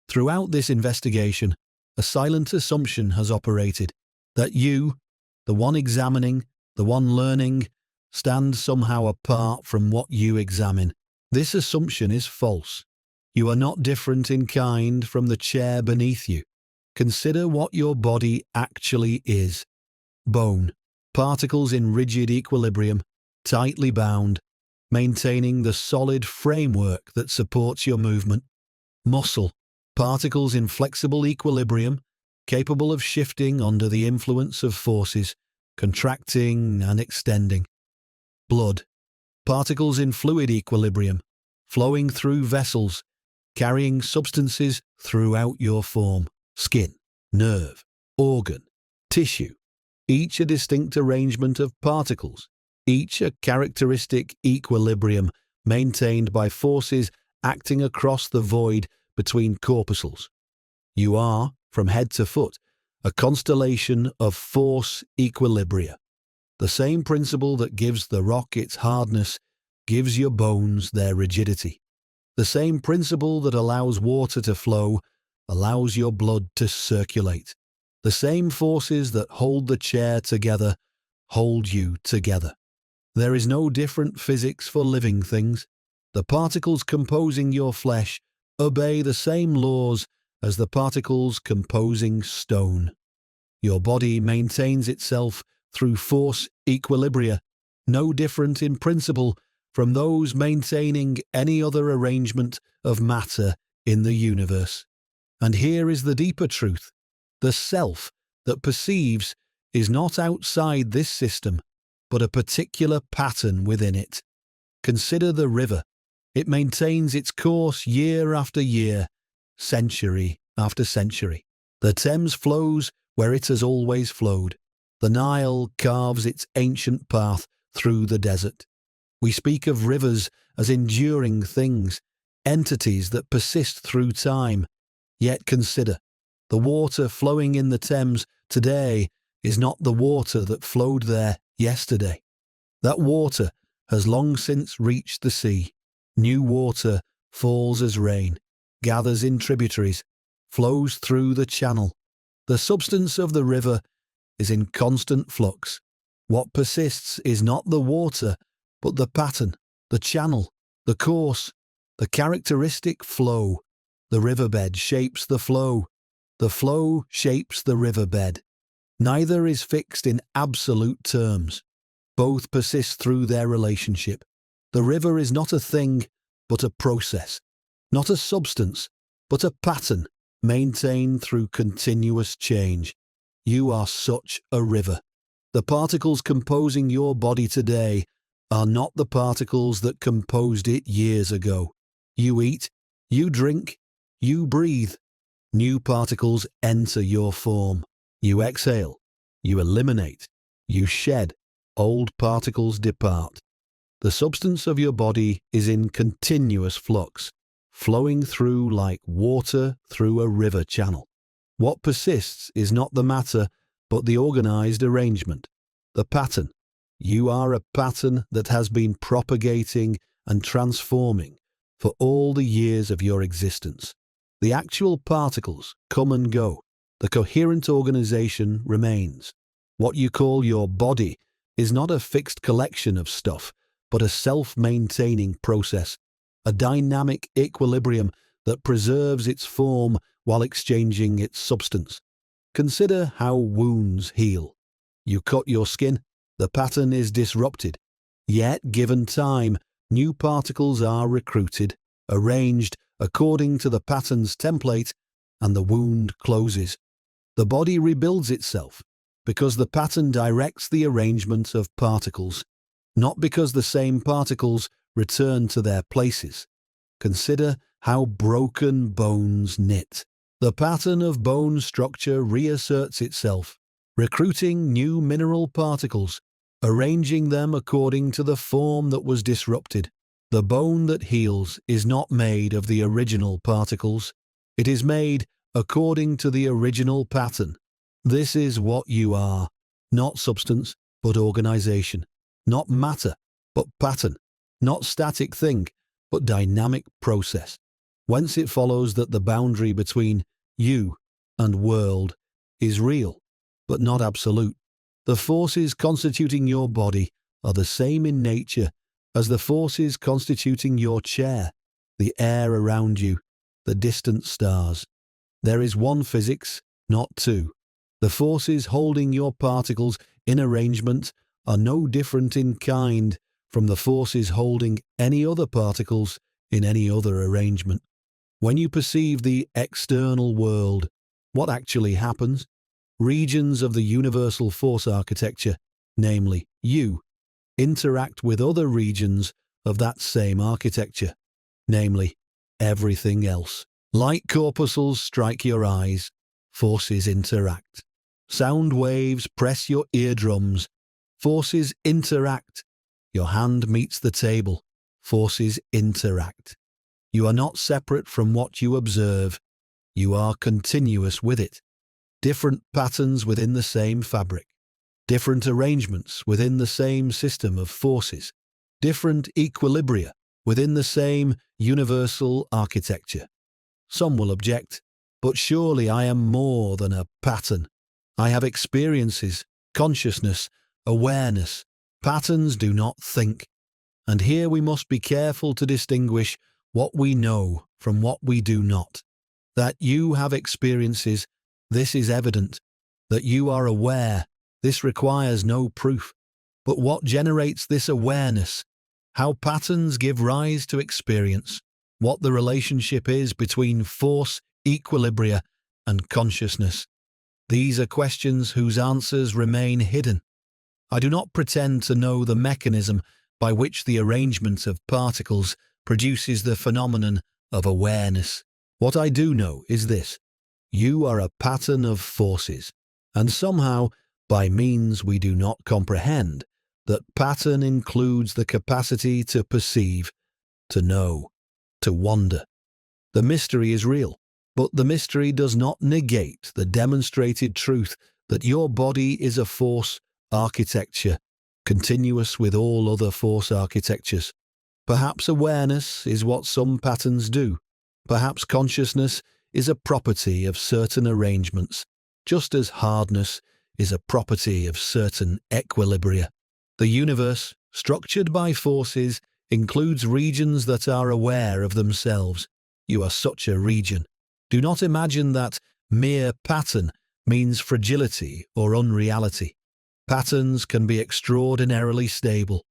Throughout this investigation, a silent assumption has operated that you, the one examining, the one learning, stand somehow apart from what you examine. This assumption is false. You are not different in kind from the chair beneath you. Consider what your body actually is. Bone, particles in rigid equilibrium, tightly bound, maintaining the solid framework that supports your movement. Muscle, particles in flexible equilibrium, capable of shifting under the influence of forces, contracting and extending. Blood, particles in fluid equilibrium, flowing through vessels, carrying substances throughout your form. Skin, nerve, organ, tissue, each a distinct arrangement of particles, each a characteristic equilibrium maintained by forces acting across the void between corpuscles. You are, from head to foot, a constellation of force equilibria. The same principle that gives the rock its hardness gives your bones their rigidity. The same principle that allows water to flow allows your blood to circulate. The same forces that hold the chair together hold you together. There is no different physics for living things. The particles composing your flesh obey the same laws as the particles composing stone. Your body maintains itself through force equilibria, no different in principle from those maintaining any other arrangement of matter in the universe. And here is the deeper truth. The self that perceives is not outside this system, but a particular pattern within it. Consider the river. It maintains its course year after year, century after century. The Thames flows where it has always flowed. The Nile carves its ancient path through the desert. We speak of rivers as enduring things, entities that persist through time. Yet consider, the water flowing in the Thames today is not the water that flowed there yesterday. That water has long since reached the sea. New water falls as rain, gathers in tributaries, flows through the channel. The substance of the river is in constant flux. What persists is not the water, but the pattern, the channel, the course, the characteristic flow. The riverbed shapes the flow shapes the riverbed. Neither is fixed in absolute terms. Both persist through their relationship. The river is not a thing, but a process. Not a substance, but a pattern maintained through continuous change. You are such a river. The particles composing your body today are not the particles that composed it years ago. You eat, you drink, you breathe. New particles enter your form. You exhale, you eliminate, you shed. Old particles depart. The substance of your body is in continuous flux, flowing through like water through a river channel. What persists is not the matter, but the organized arrangement, the pattern. You are a pattern that has been propagating and transforming for all the years of your existence. The actual particles come and go. The coherent organization remains. What you call your body is not a fixed collection of stuff, but a self-maintaining process, a dynamic equilibrium that preserves its form while exchanging its substance. Consider how wounds heal. You cut your skin, the pattern is disrupted. Yet, given time, new particles are recruited, arranged according to the pattern's template, and the wound closes. The body rebuilds itself because the pattern directs the arrangement of particles, not because the same particles return to their places. Consider how broken bones knit. The pattern of bone structure reasserts itself, recruiting new mineral particles, arranging them according to the form that was disrupted. The bone that heals is not made of the original particles. It is made according to the original pattern. This is what you are, not substance, but organization, not matter, but pattern, not static thing, but dynamic process. Whence it follows that the boundary between you and world is real, but not absolute. The forces constituting your body are the same in nature as the forces constituting your chair, the air around you, the distant stars. There is one physics, not two. The forces holding your particles in arrangement are no different in kind from the forces holding any other particles in any other arrangement. When you perceive the external world, what actually happens? Regions of the universal force architecture, namely you, interact with other regions of that same architecture, namely everything else. Light corpuscles strike your eyes, forces interact. Sound waves press your eardrums, forces interact. Your hand meets the table, forces interact. You are not separate from what you observe, you are continuous with it. Different patterns within the same fabric. Different arrangements within the same system of forces, different equilibria within the same universal architecture. Some will object, but surely I am more than a pattern. I have experiences, consciousness, awareness. Patterns do not think. And here we must be careful to distinguish what we know from what we do not. That you have experiences, this is evident. That you are aware, this requires no proof. But what generates this awareness? How patterns give rise to experience? What the relationship is between force, equilibria, and consciousness? These are questions whose answers remain hidden. I do not pretend to know the mechanism by which the arrangement of particles produces the phenomenon of awareness. What I do know is this: you are a pattern of forces, and somehow, by means we do not comprehend, that pattern includes the capacity to perceive, to know, to wonder. The mystery is real, but the mystery does not negate the demonstrated truth that your body is a force architecture, continuous with all other force architectures. Perhaps awareness is what some patterns do. Perhaps consciousness is a property of certain arrangements, just as hardness is a property of certain equilibria. The universe, structured by forces, includes regions that are aware of themselves. You are such a region. Do not imagine that mere pattern means fragility or unreality. Patterns can be extraordinarily stable.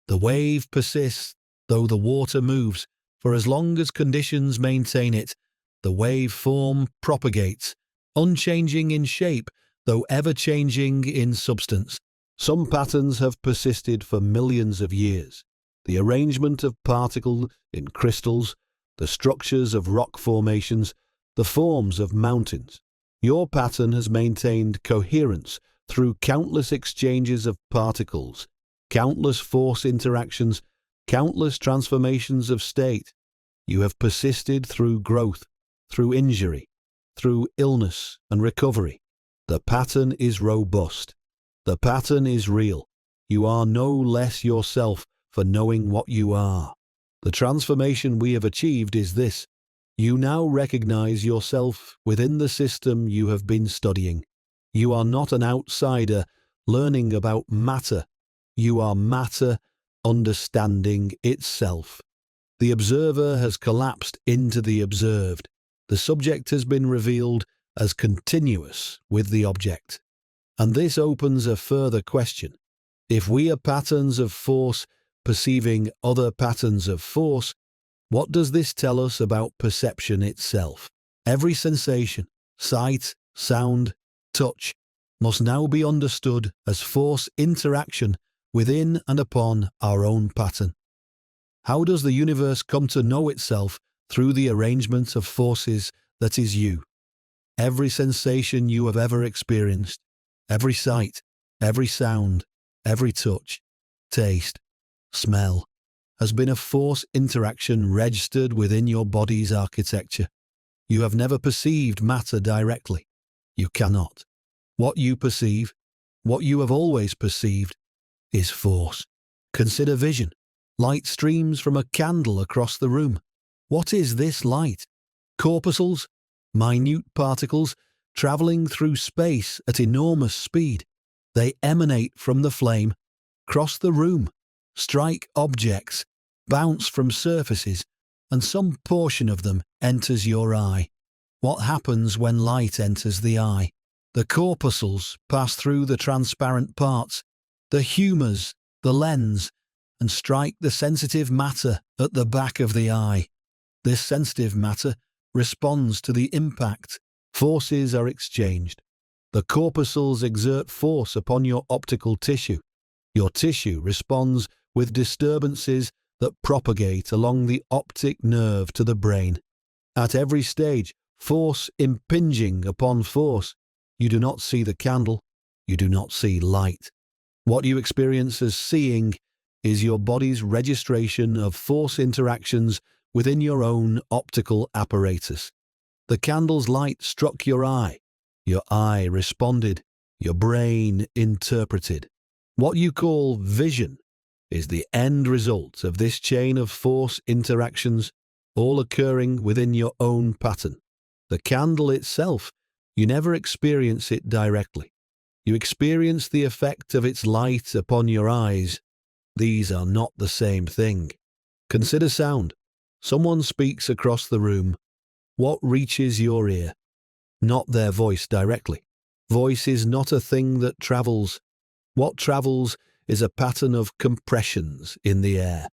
The wave persists, though the water moves. For as long as conditions maintain it, the wave form propagates, unchanging in shape, though ever-changing in substance. Some patterns have persisted for millions of years. The arrangement of particles in crystals, the structures of rock formations, the forms of mountains. Your pattern has maintained coherence through countless exchanges of particles, countless force interactions, countless transformations of state. You have persisted through growth, through injury, through illness and recovery. The pattern is robust. The pattern is real. You are no less yourself for knowing what you are. The transformation we have achieved is this. You now recognize yourself within the system you have been studying. You are not an outsider learning about matter. You are matter understanding itself. The observer has collapsed into the observed. The subject has been revealed as continuous with the object. And this opens a further question. If we are patterns of force perceiving other patterns of force, what does this tell us about perception itself? Every sensation, sight, sound, touch, must now be understood as force interaction within and upon our own pattern. How does the universe come to know itself through the arrangement of forces that is you? Every sensation you have ever experienced, every sight, every sound, every touch, taste, smell, has been a force interaction registered within your body's architecture. You have never perceived matter directly. You cannot. What you perceive, what you have always perceived, is force. Consider vision. Light streams from a candle across the room. What is this light? Corpuscles, minute particles, travelling through space at enormous speed. They emanate from the flame, cross the room, strike objects, bounce from surfaces, and some portion of them enters your eye. What happens when light enters the eye? The corpuscles pass through the transparent parts, the humours, the lens, and strike the sensitive matter at the back of the eye. This sensitive matter responds to the impact. Forces are exchanged. The corpuscles exert force upon your optical tissue. Your tissue responds with disturbances that propagate along the optic nerve to the brain. At every stage, force impinging upon force. You do not see the candle. You do not see light. What you experience as seeing is your body's registration of force interactions within your own optical apparatus. The candle's light struck your eye responded, your brain interpreted. What you call vision is the end result of this chain of force interactions, all occurring within your own pattern. The candle itself, you never experience it directly. You experience the effect of its light upon your eyes. These are not the same thing. Consider sound. Someone speaks across the room. What reaches your ear? Not their voice directly. Voice is not a thing that travels. What travels is a pattern of compressions in the air.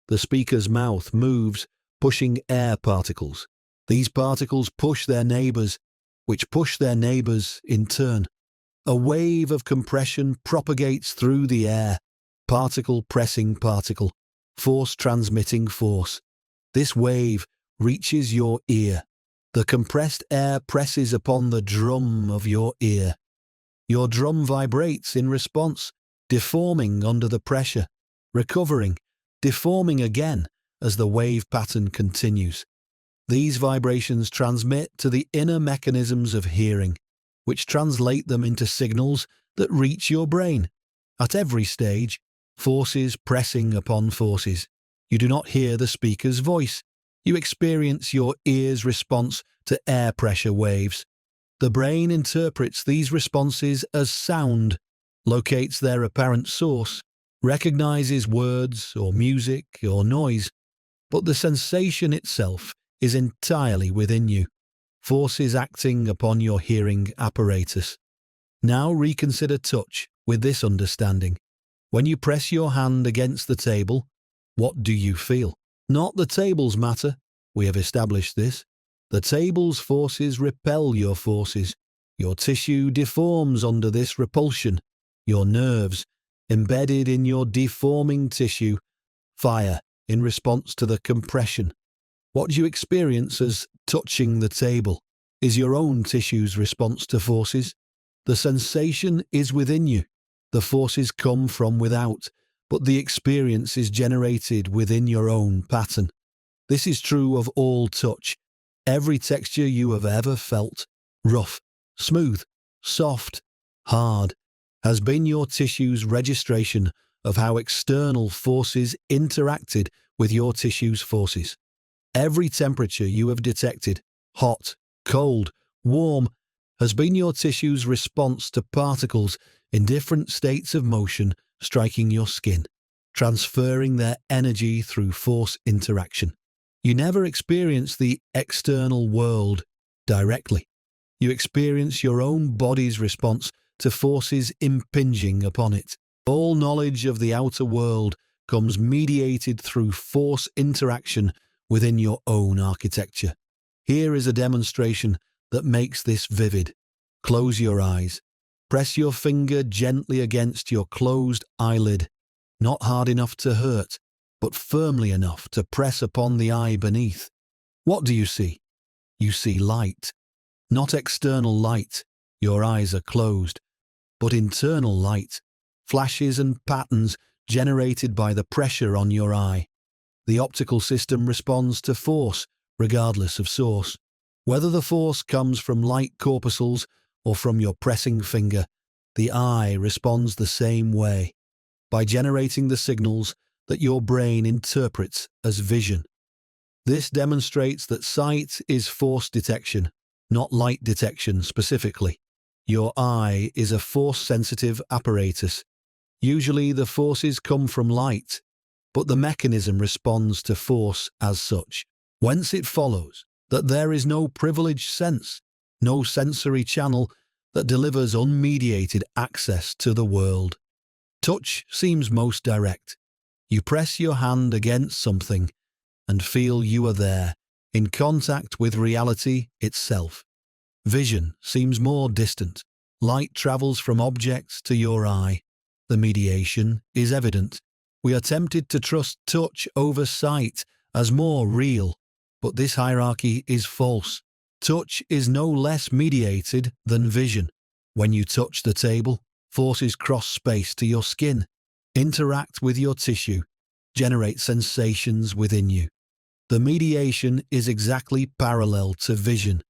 The speaker's mouth moves, pushing air particles. These particles push their neighbours, which push their neighbours in turn. A wave of compression propagates through the air, particle pressing particle, force transmitting force. This wave reaches your ear. The compressed air presses upon the drum of your ear. Your drum vibrates in response, deforming under the pressure, recovering, deforming again as the wave pattern continues. These vibrations transmit to the inner mechanisms of hearing, which translate them into signals that reach your brain. At every stage, forces pressing upon forces. You do not hear the speaker's voice. You experience your ear's response to air pressure waves. The brain interprets these responses as sound, locates their apparent source, recognizes words or music or noise, but the sensation itself is entirely within you, forces acting upon your hearing apparatus. Now reconsider touch with this understanding. When you press your hand against the table, what do you feel? Not the table's matter, we have established this. The table's forces repel your forces. Your tissue deforms under this repulsion. Your nerves, embedded in your deforming tissue, fire in response to the compression. What you experience as touching the table is your own tissue's response to forces. The sensation is within you. The forces come from without, but the experience is generated within your own pattern. This is true of all touch. Every texture you have ever felt, rough, smooth, soft, hard, has been your tissue's registration of how external forces interacted with your tissue's forces. Every temperature you have detected, hot, cold, warm, has been your tissue's response to particles in different states of motion striking your skin, transferring their energy through force interaction. You never experience the external world directly. You experience your own body's response to forces impinging upon it. All knowledge of the outer world comes mediated through force interaction within your own architecture. Here is a demonstration that makes this vivid. Close your eyes. Press your finger gently against your closed eyelid, not hard enough to hurt, but firmly enough to press upon the eye beneath. What do you see? You see light. Not external light, your eyes are closed, but internal light, flashes and patterns generated by the pressure on your eye. The optical system responds to force, regardless of source. Whether the force comes from light corpuscles or from your pressing finger, the eye responds the same way, by generating the signals that your brain interprets as vision. This demonstrates that sight is force detection, not light detection specifically. Your eye is a force-sensitive apparatus. Usually the forces come from light, but the mechanism responds to force as such, whence it follows that there is no privileged sense, no sensory channel that delivers unmediated access to the world. Touch seems most direct. You press your hand against something and feel you are there, in contact with reality itself. Vision seems more distant. Light travels from objects to your eye. The mediation is evident. We are tempted to trust touch over sight as more real, but this hierarchy is false. Touch is no less mediated than vision. When you touch the table, forces cross space to your skin, interact with your tissue, generate sensations within you. The mediation is exactly parallel to vision.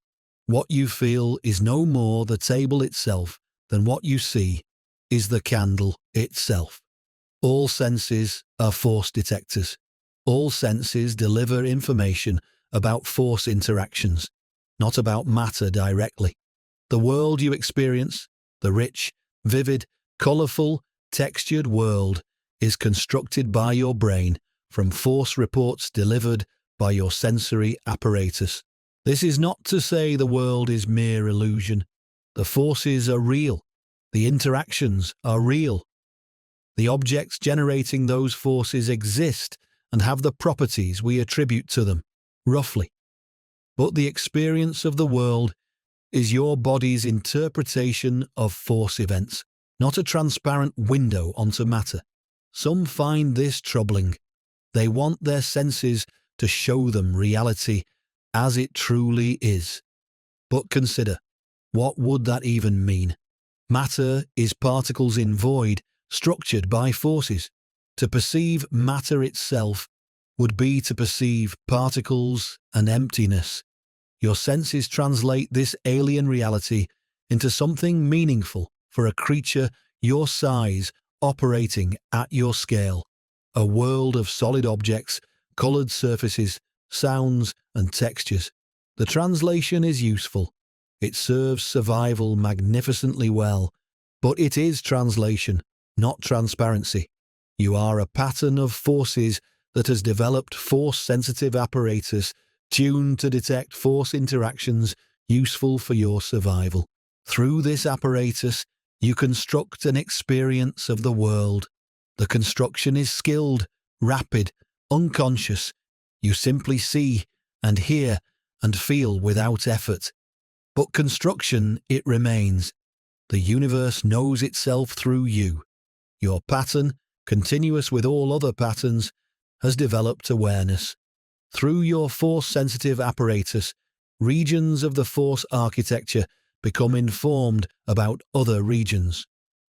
What you feel is no more the table itself than what you see is the candle itself. All senses are force detectors. All senses deliver information about force interactions, not about matter directly. The world you experience, the rich, vivid, colourful, textured world, is constructed by your brain from force reports delivered by your sensory apparatus. This is not to say the world is mere illusion. The forces are real. The interactions are real. The objects generating those forces exist and have the properties we attribute to them, roughly. But the experience of the world is your body's interpretation of force events, not a transparent window onto matter. Some find this troubling. They want their senses to show them reality as it truly is. But consider, what would that even mean? Matter is particles in void, structured by forces. To perceive matter itself would be to perceive particles and emptiness. Your senses translate this alien reality into something meaningful for a creature your size operating at your scale. A world of solid objects, coloured surfaces, sounds and textures. The translation is useful. It serves survival magnificently well, but it is translation, not transparency. You are a pattern of forces that has developed force-sensitive apparatus tuned to detect force interactions useful for your survival. Through this apparatus, you construct an experience of the world. The construction is skilled, rapid, unconscious. You simply see and hear and feel without effort. But construction, it remains. The universe knows itself through you. Your pattern, continuous with all other patterns, has developed awareness. Through your force-sensitive apparatus, regions of the force architecture become informed about other regions.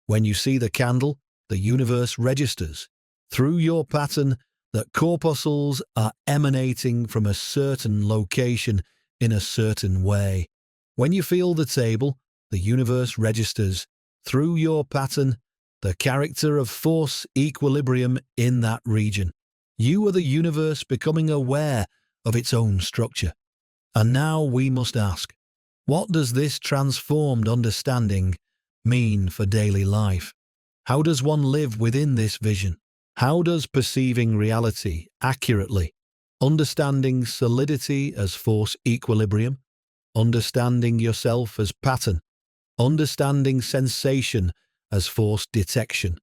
When you see the candle, the universe registers. Through your pattern, that corpuscles are emanating from a certain location in a certain way. When you feel the table, the universe registers. Through your pattern, the character of force equilibrium in that region. You are the universe becoming aware of its own structure. And now we must ask, what does this transformed understanding mean for daily life? How does one live within this vision? How does perceiving reality accurately, understanding solidity as force equilibrium, understanding yourself as pattern, understanding sensation as force detection,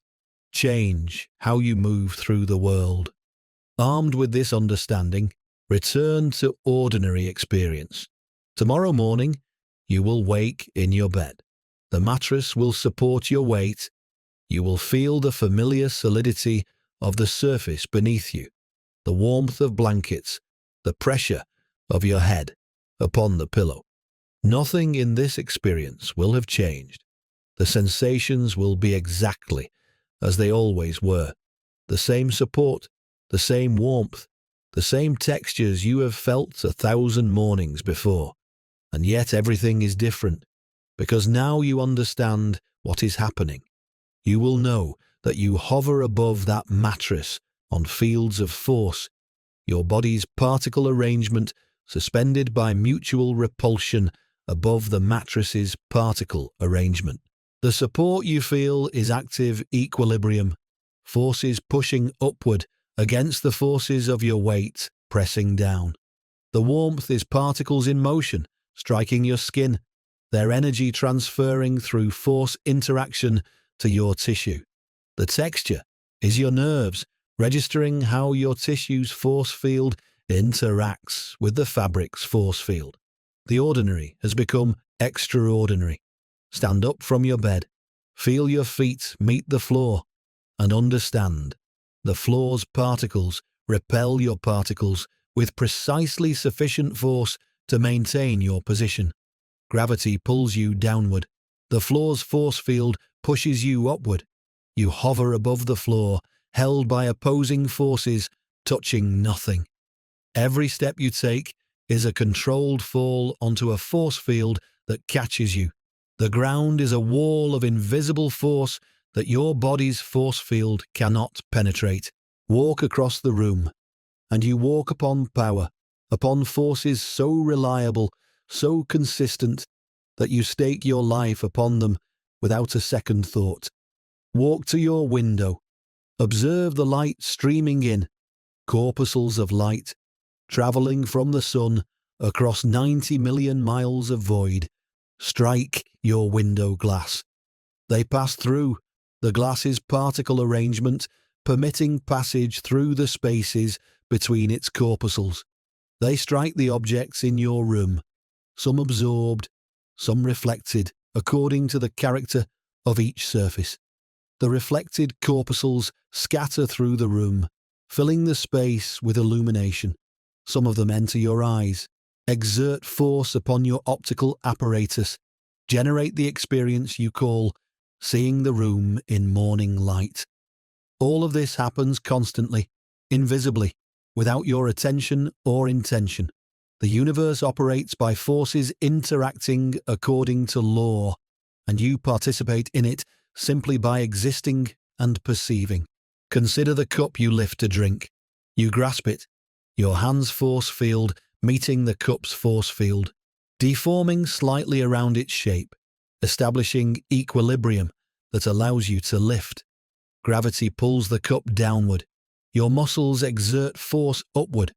change how you move through the world? Armed with this understanding, return to ordinary experience. Tomorrow morning, you will wake in your bed. The mattress will support your weight. You will feel the familiar solidity of the surface beneath you, the warmth of blankets, the pressure of your head upon the pillow. Nothing in this experience will have changed. The sensations will be exactly as they always were. The same support, the same warmth, the same textures you have felt 1,000 mornings before. And yet everything is different, because now you understand what is happening. You will know that you hover above that mattress on fields of force, your body's particle arrangement suspended by mutual repulsion above the mattress's particle arrangement. The support you feel is active equilibrium, forces pushing upward against the forces of your weight pressing down. The warmth is particles in motion, striking your skin, their energy transferring through force interaction to your tissue. The texture is your nerves, registering how your tissue's force field interacts with the fabric's force field. The ordinary has become extraordinary. Stand up from your bed, feel your feet meet the floor, and understand. The floor's particles repel your particles with precisely sufficient force to maintain your position. Gravity pulls you downward. The floor's force field pushes you upward. You hover above the floor, held by opposing forces, touching nothing. Every step you take is a controlled fall onto a force field that catches you. The ground is a wall of invisible force that your body's force field cannot penetrate. Walk across the room, and you walk upon power, upon forces so reliable, so consistent, that you stake your life upon them without a second thought. Walk to your window. Observe the light streaming in, corpuscles of light, travelling from the sun across 90 million miles of void. Strike your window glass. They pass through the glass's particle arrangement, permitting passage through the spaces between its corpuscles. They strike the objects in your room, some absorbed, some reflected, according to the character of each surface. The reflected corpuscles scatter through the room, filling the space with illumination. Some of them enter your eyes, exert force upon your optical apparatus, generate the experience you call seeing the room in morning light. All of this happens constantly, invisibly, without your attention or intention. The universe operates by forces interacting according to law, and you participate in it simply by existing and perceiving. Consider the cup you lift to drink. You grasp it, your hand's force field meeting the cup's force field. deforming slightly around its shape, establishing equilibrium that allows you to lift. Gravity pulls the cup downward. Your muscles exert force upward.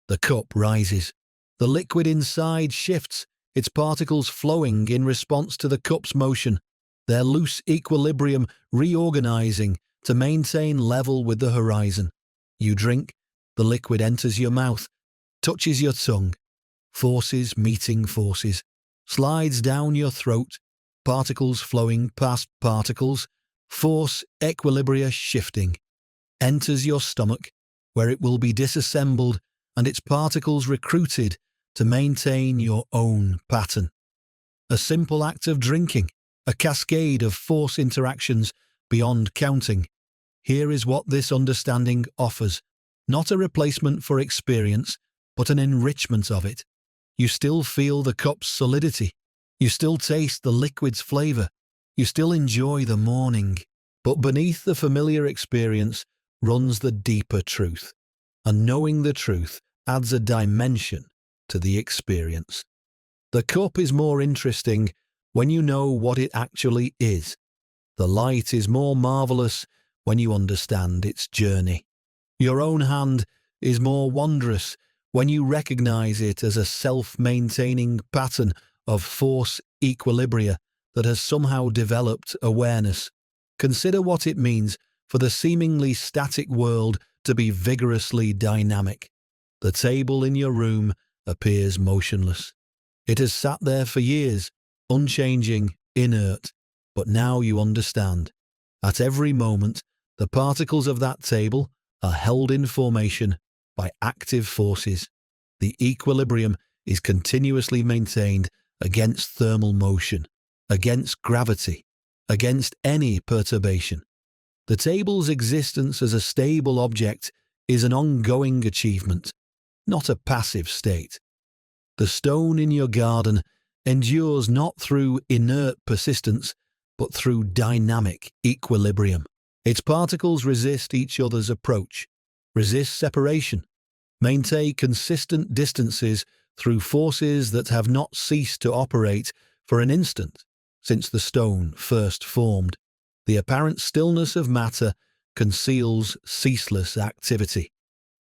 The cup rises. The liquid inside shifts, its particles flowing in response to the cup's motion, their loose equilibrium reorganizing to maintain level with the horizon. You drink, the liquid enters your mouth, touches your tongue. Forces meeting forces, slides down your throat, particles flowing past particles, force equilibria shifting, enters your stomach, where it will be disassembled and its particles recruited to maintain your own pattern. A simple act of drinking, a cascade of force interactions beyond counting. Here is what this understanding offers, not a replacement for experience, but an enrichment of it. You still feel the cup's solidity. You still taste the liquid's flavor. You still enjoy the morning. But beneath the familiar experience runs the deeper truth. And knowing the truth adds a dimension to the experience. The cup is more interesting when you know what it actually is. The light is more marvelous when you understand its journey. Your own hand is more wondrous when you recognize it as a self-maintaining pattern of force equilibria that has somehow developed awareness. Consider what it means for the seemingly static world to be vigorously dynamic. The table in your room appears motionless. It has sat there for years, unchanging, inert, but now you understand. At every moment, the particles of that table are held in formation by active forces. The equilibrium is continuously maintained against thermal motion, against gravity, against any perturbation. The table's existence as a stable object is an ongoing achievement, not a passive state. The stone in your garden endures not through inert persistence, but through dynamic equilibrium. Its particles resist each other's approach, resist separation, maintain consistent distances through forces that have not ceased to operate for an instant since the stone first formed. The apparent stillness of matter conceals ceaseless activity.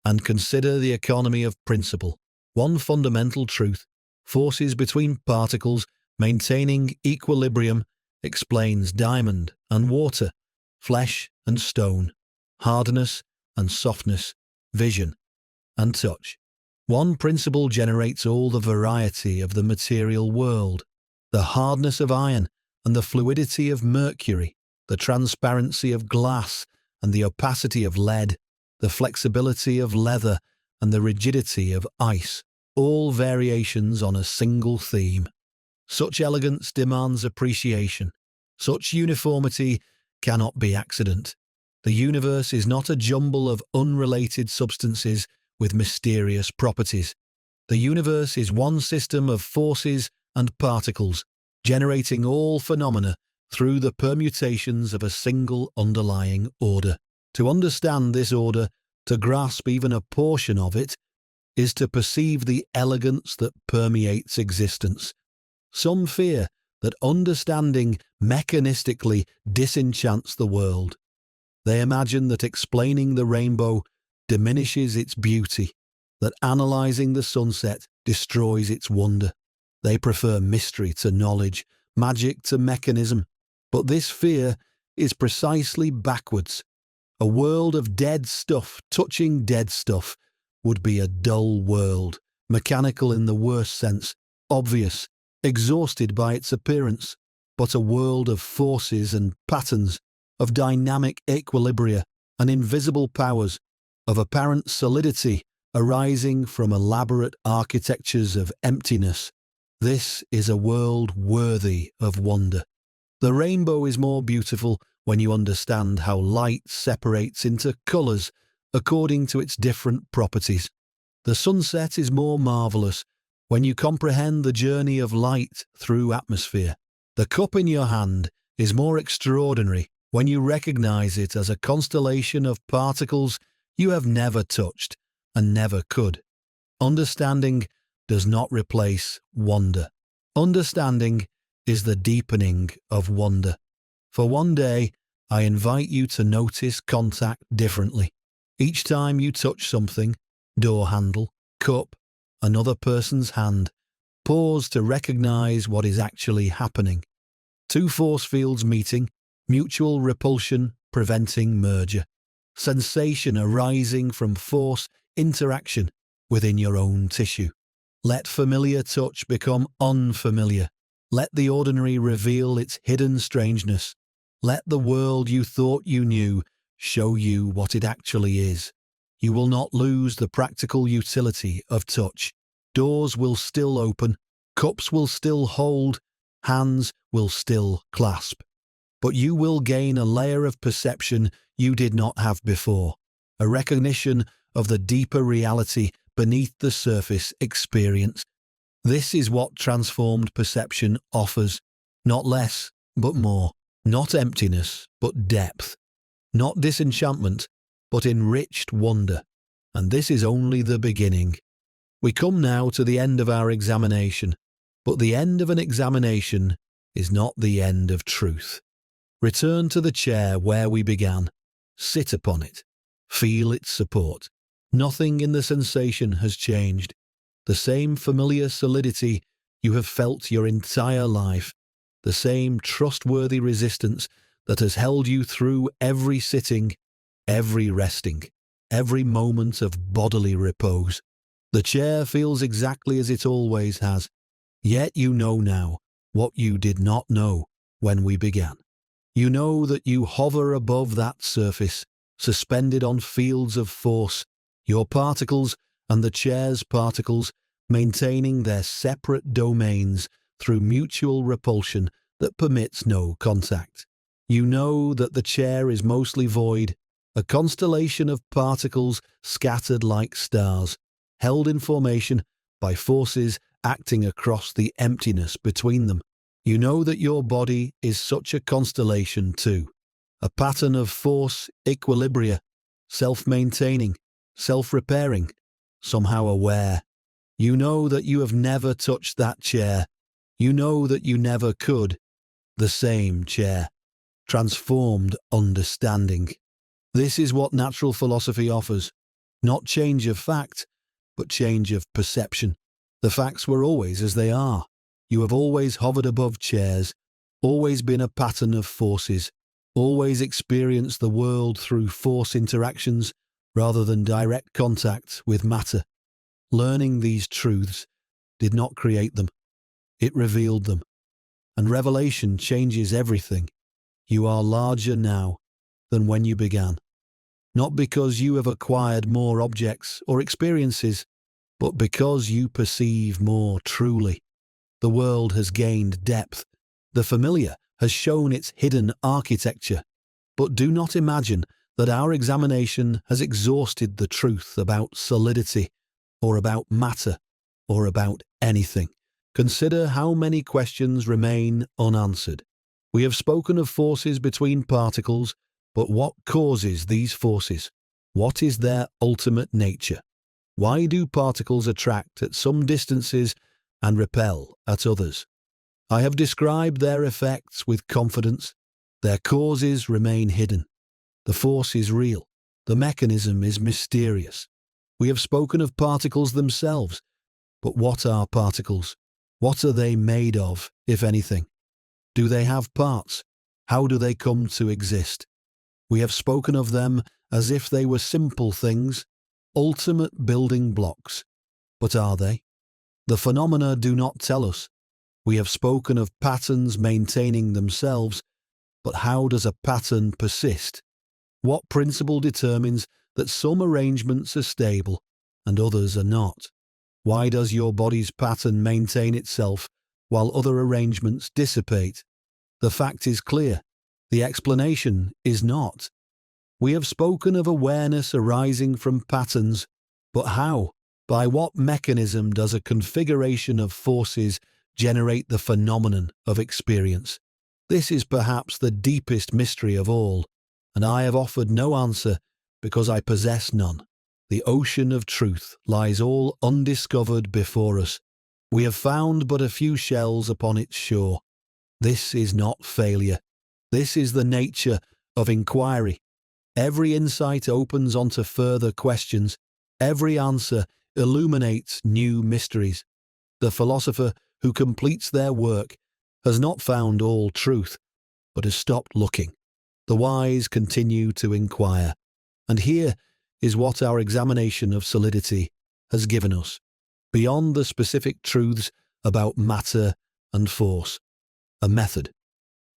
And consider the economy of principle. One fundamental truth, forces between particles maintaining equilibrium, explains diamond and water, flesh and stone, hardness and softness, vision and touch. One principle generates all the variety of the material world, the hardness of iron and the fluidity of mercury, the transparency of glass and the opacity of lead, the flexibility of leather and the rigidity of ice, all variations on a single theme. Such elegance demands appreciation. Such uniformity cannot be accident. The universe is not a jumble of unrelated substances with mysterious properties. The universe is one system of forces and particles, generating all phenomena through the permutations of a single underlying order. To understand this order, to grasp even a portion of it, is to perceive the elegance that permeates existence. Some fear that understanding mechanistically disenchants the world. They imagine that explaining the rainbow diminishes its beauty, that analyzing the sunset destroys its wonder. They prefer mystery to knowledge, magic to mechanism. But this fear is precisely backwards. A world of dead stuff touching dead stuff would be a dull world, mechanical in the worst sense, obvious, exhausted by its appearance, but a world of forces and patterns, of dynamic equilibria and invisible powers, of apparent solidity arising from elaborate architectures of emptiness. This is a world worthy of wonder. The rainbow is more beautiful when you understand how light separates into colours according to its different properties. The sunset is more marvellous when you comprehend the journey of light through atmosphere. The cup in your hand is more extraordinary when you recognise it as a constellation of particles you have never touched and never could. Understanding does not replace wonder. Understanding is the deepening of wonder. For one day, I invite you to notice contact differently. Each time you touch something, door handle, cup, another person's hand, pause to recognize what is actually happening. Two force fields meeting, mutual repulsion preventing merger. Sensation arising from force interaction within your own tissue. Let familiar touch become unfamiliar. Let the ordinary reveal its hidden strangeness. Let the world you thought you knew show you what it actually is. You will not lose the practical utility of touch. Doors will still open, cups will still hold, hands will still clasp. But you will gain a layer of perception you did not have before, a recognition of the deeper reality beneath the surface experience. This is what transformed perception offers, not less, but more. Not emptiness, but depth. Not disenchantment, but enriched wonder. And this is only the beginning. We come now to the end of our examination, but the end of an examination is not the end of truth. Return to the chair where we began. Sit upon it. Feel its support. Nothing in the sensation has changed. The same familiar solidity you have felt your entire life. The same trustworthy resistance that has held you through every sitting, every resting, every moment of bodily repose. The chair feels exactly as it always has, yet you know now what you did not know when we began. You know that you hover above that surface, suspended on fields of force, your particles and the chair's particles maintaining their separate domains through mutual repulsion that permits no contact. You know that the chair is mostly void, a constellation of particles scattered like stars, held in formation by forces acting across the emptiness between them. You know that your body is such a constellation too, a pattern of force equilibria, self-maintaining, self-repairing, somehow aware. You know that you have never touched that chair. You know that you never could. The same chair. Transformed understanding. This is what natural philosophy offers. Not change of fact, but change of perception. The facts were always as they are. You have always hovered above chairs, always been a pattern of forces, always experienced the world through force interactions rather than direct contact with matter. Learning these truths did not create them. It revealed them. And revelation changes everything. You are larger now than when you began. Not because you have acquired more objects or experiences, but because you perceive more truly. The world has gained depth. The familiar has shown its hidden architecture. But do not imagine that our examination has exhausted the truth about solidity, or about matter, or about anything. Consider how many questions remain unanswered. We have spoken of forces between particles, but what causes these forces? What is their ultimate nature? Why do particles attract at some distances and repel at others? I have described their effects with confidence. Their causes remain hidden. The force is real. The mechanism is mysterious. We have spoken of particles themselves, but what are particles? What are they made of, if anything? Do they have parts? How do they come to exist? We have spoken of them as if they were simple things, ultimate building blocks. But are they? The phenomena do not tell us. We have spoken of patterns maintaining themselves, but how does a pattern persist? What principle determines that some arrangements are stable and others are not? Why does your body's pattern maintain itself while other arrangements dissipate? The fact is clear. The explanation is not. We have spoken of awareness arising from patterns, but how? By what mechanism does a configuration of forces generate the phenomenon of experience? This is perhaps the deepest mystery of all, and I have offered no answer because I possess none. The ocean of truth lies all undiscovered before us. We have found but a few shells upon its shore. This is not failure. This is the nature of inquiry. Every insight opens onto further questions. Every answer illuminates new mysteries. The philosopher who completes their work has not found all truth, but has stopped looking. The wise continue to inquire. And here is what our examination of solidity has given us. Beyond the specific truths about matter and force, a method.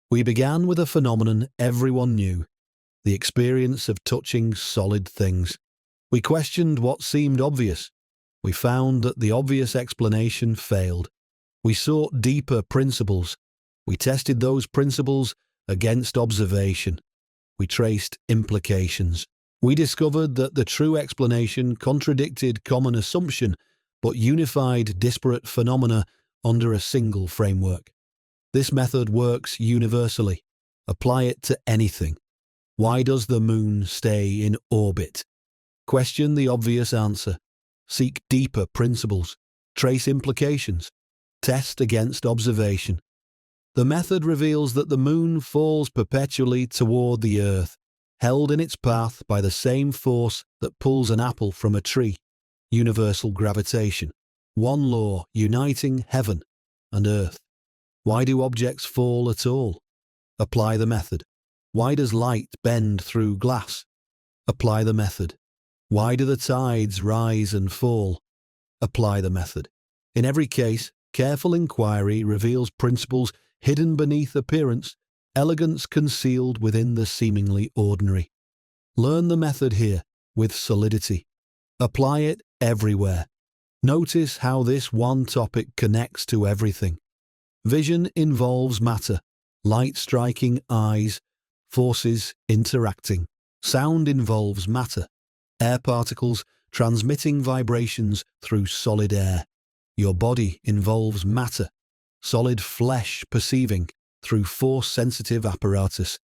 We began with a phenomenon everyone knew, the experience of touching solid things. We questioned what seemed obvious. We found that the obvious explanation failed. We sought deeper principles. We tested those principles against observation. We traced implications. We discovered that the true explanation contradicted common assumption, but unified disparate phenomena under a single framework. This method works universally. Apply it to anything. Why does the moon stay in orbit? Question the obvious answer. Seek deeper principles. Trace implications. Test against observation. The method reveals that the moon falls perpetually toward the earth, held in its path by the same force that pulls an apple from a tree. Universal gravitation. One law uniting heaven and earth. Why do objects fall at all? Apply the method. Why does light bend through glass? Apply the method. Why do the tides rise and fall? Apply the method. In every case, careful inquiry reveals principles hidden beneath appearance, elegance concealed within the seemingly ordinary. Learn the method here with solidity. Apply it everywhere. Notice how this one topic connects to everything. Vision involves matter, light striking eyes, forces interacting. Sound involves matter, air particles transmitting vibrations through solid air. Your body involves matter, solid flesh perceiving through force-sensitive apparatus.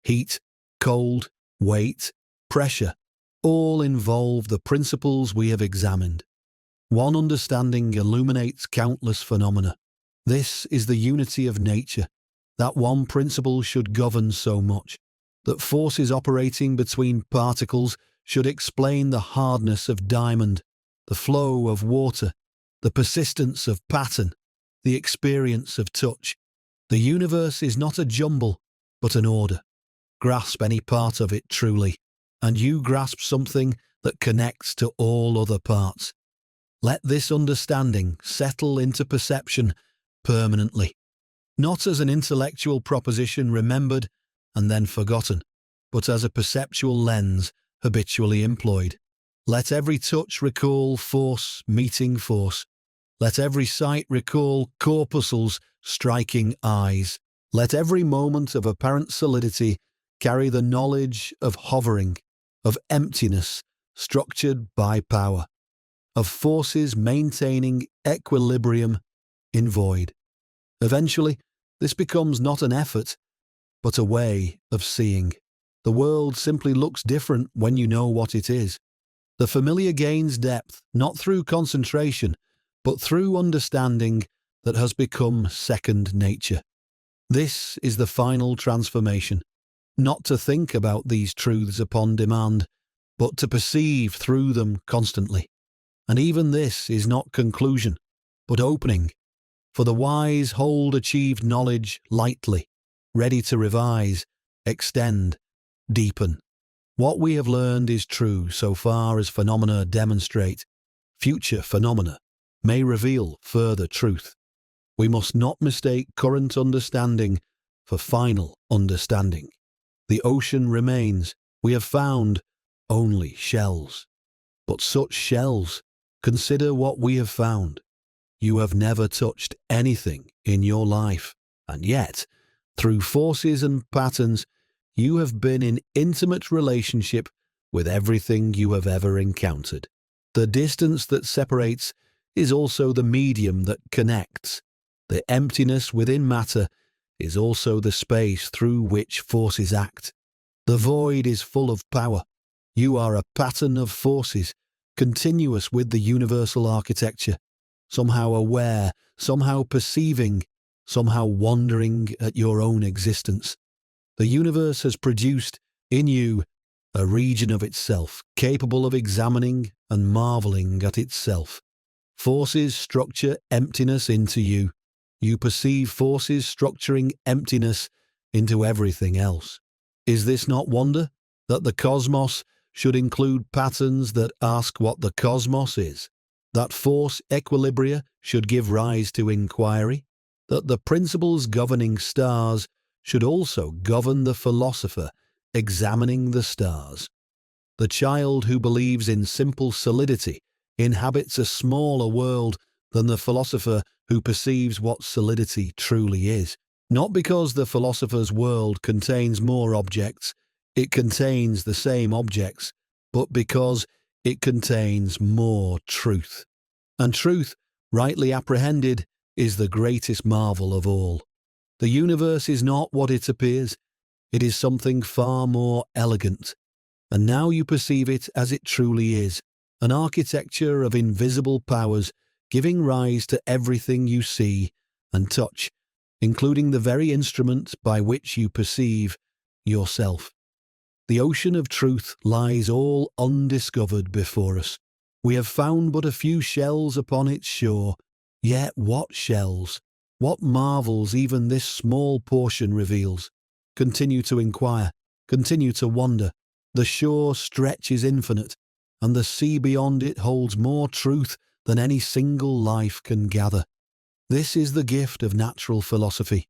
Heat, cold, weight, pressure, all involve the principles we have examined. One understanding illuminates countless phenomena. This is the unity of nature. That one principle should govern so much. That forces operating between particles should explain the hardness of diamond, the flow of water, the persistence of pattern, the experience of touch. The universe is not a jumble, but an order. Grasp any part of it truly, and you grasp something that connects to all other parts. Let this understanding settle into perception permanently, not as an intellectual proposition remembered and then forgotten, but as a perceptual lens habitually employed. Let every touch recall force meeting force. Let every sight recall corpuscles striking eyes. Let every moment of apparent solidity carry the knowledge of hovering, of emptiness structured by power, of forces maintaining equilibrium in void. Eventually, this becomes not an effort, but a way of seeing. The world simply looks different when you know what it is. The familiar gains depth, not through concentration, but through understanding that has become second nature. This is the final transformation, not to think about these truths upon demand, but to perceive through them constantly. And even this is not conclusion, but opening, for the wise hold achieved knowledge lightly, ready to revise, extend, deepen. What we have learned is true so far as phenomena demonstrate. Future phenomena may reveal further truth. We must not mistake current understanding for final understanding. The ocean remains. We have found only shells. But such shells, consider what we have found. You have never touched anything in your life, and yet, through forces and patterns, you have been in intimate relationship with everything you have ever encountered. The distance that separates is also the medium that connects. The emptiness within matter is also the space through which forces act. The void is full of power. You are a pattern of forces, continuous with the universal architecture. somehow aware, somehow perceiving, somehow wondering at your own existence. The universe has produced in you a region of itself, capable of examining and marveling at itself. Forces structure emptiness into you. You perceive forces structuring emptiness into everything else. Is this not wonder? That the cosmos should include patterns that ask what the cosmos is? That force equilibria should give rise to inquiry? That the principles governing stars should also govern the philosopher examining the stars? The child who believes in simple solidity inhabits a smaller world than the philosopher who perceives what solidity truly is. Not because the philosopher's world contains more objects, it contains the same objects, but because it contains more truth. And truth, rightly apprehended, is the greatest marvel of all. The universe is not what it appears, it is something far more elegant. And now you perceive it as it truly is, an architecture of invisible powers giving rise to everything you see and touch, including the very instrument by which you perceive yourself. The ocean of truth lies all undiscovered before us. We have found but a few shells upon its shore, yet what shells! What marvels even this small portion reveals! Continue to inquire, continue to wonder. The shore stretches infinite, and the sea beyond it holds more truth than any single life can gather. This is the gift of natural philosophy.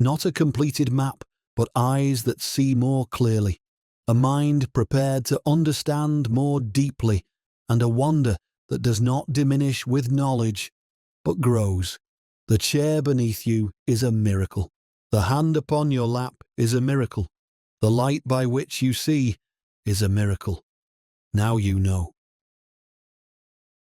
Not a completed map, but eyes that see more clearly, a mind prepared to understand more deeply, and a wonder that does not diminish with knowledge, but grows. The chair beneath you is a miracle. The hand upon your lap is a miracle. The light by which you see is a miracle. Now you know.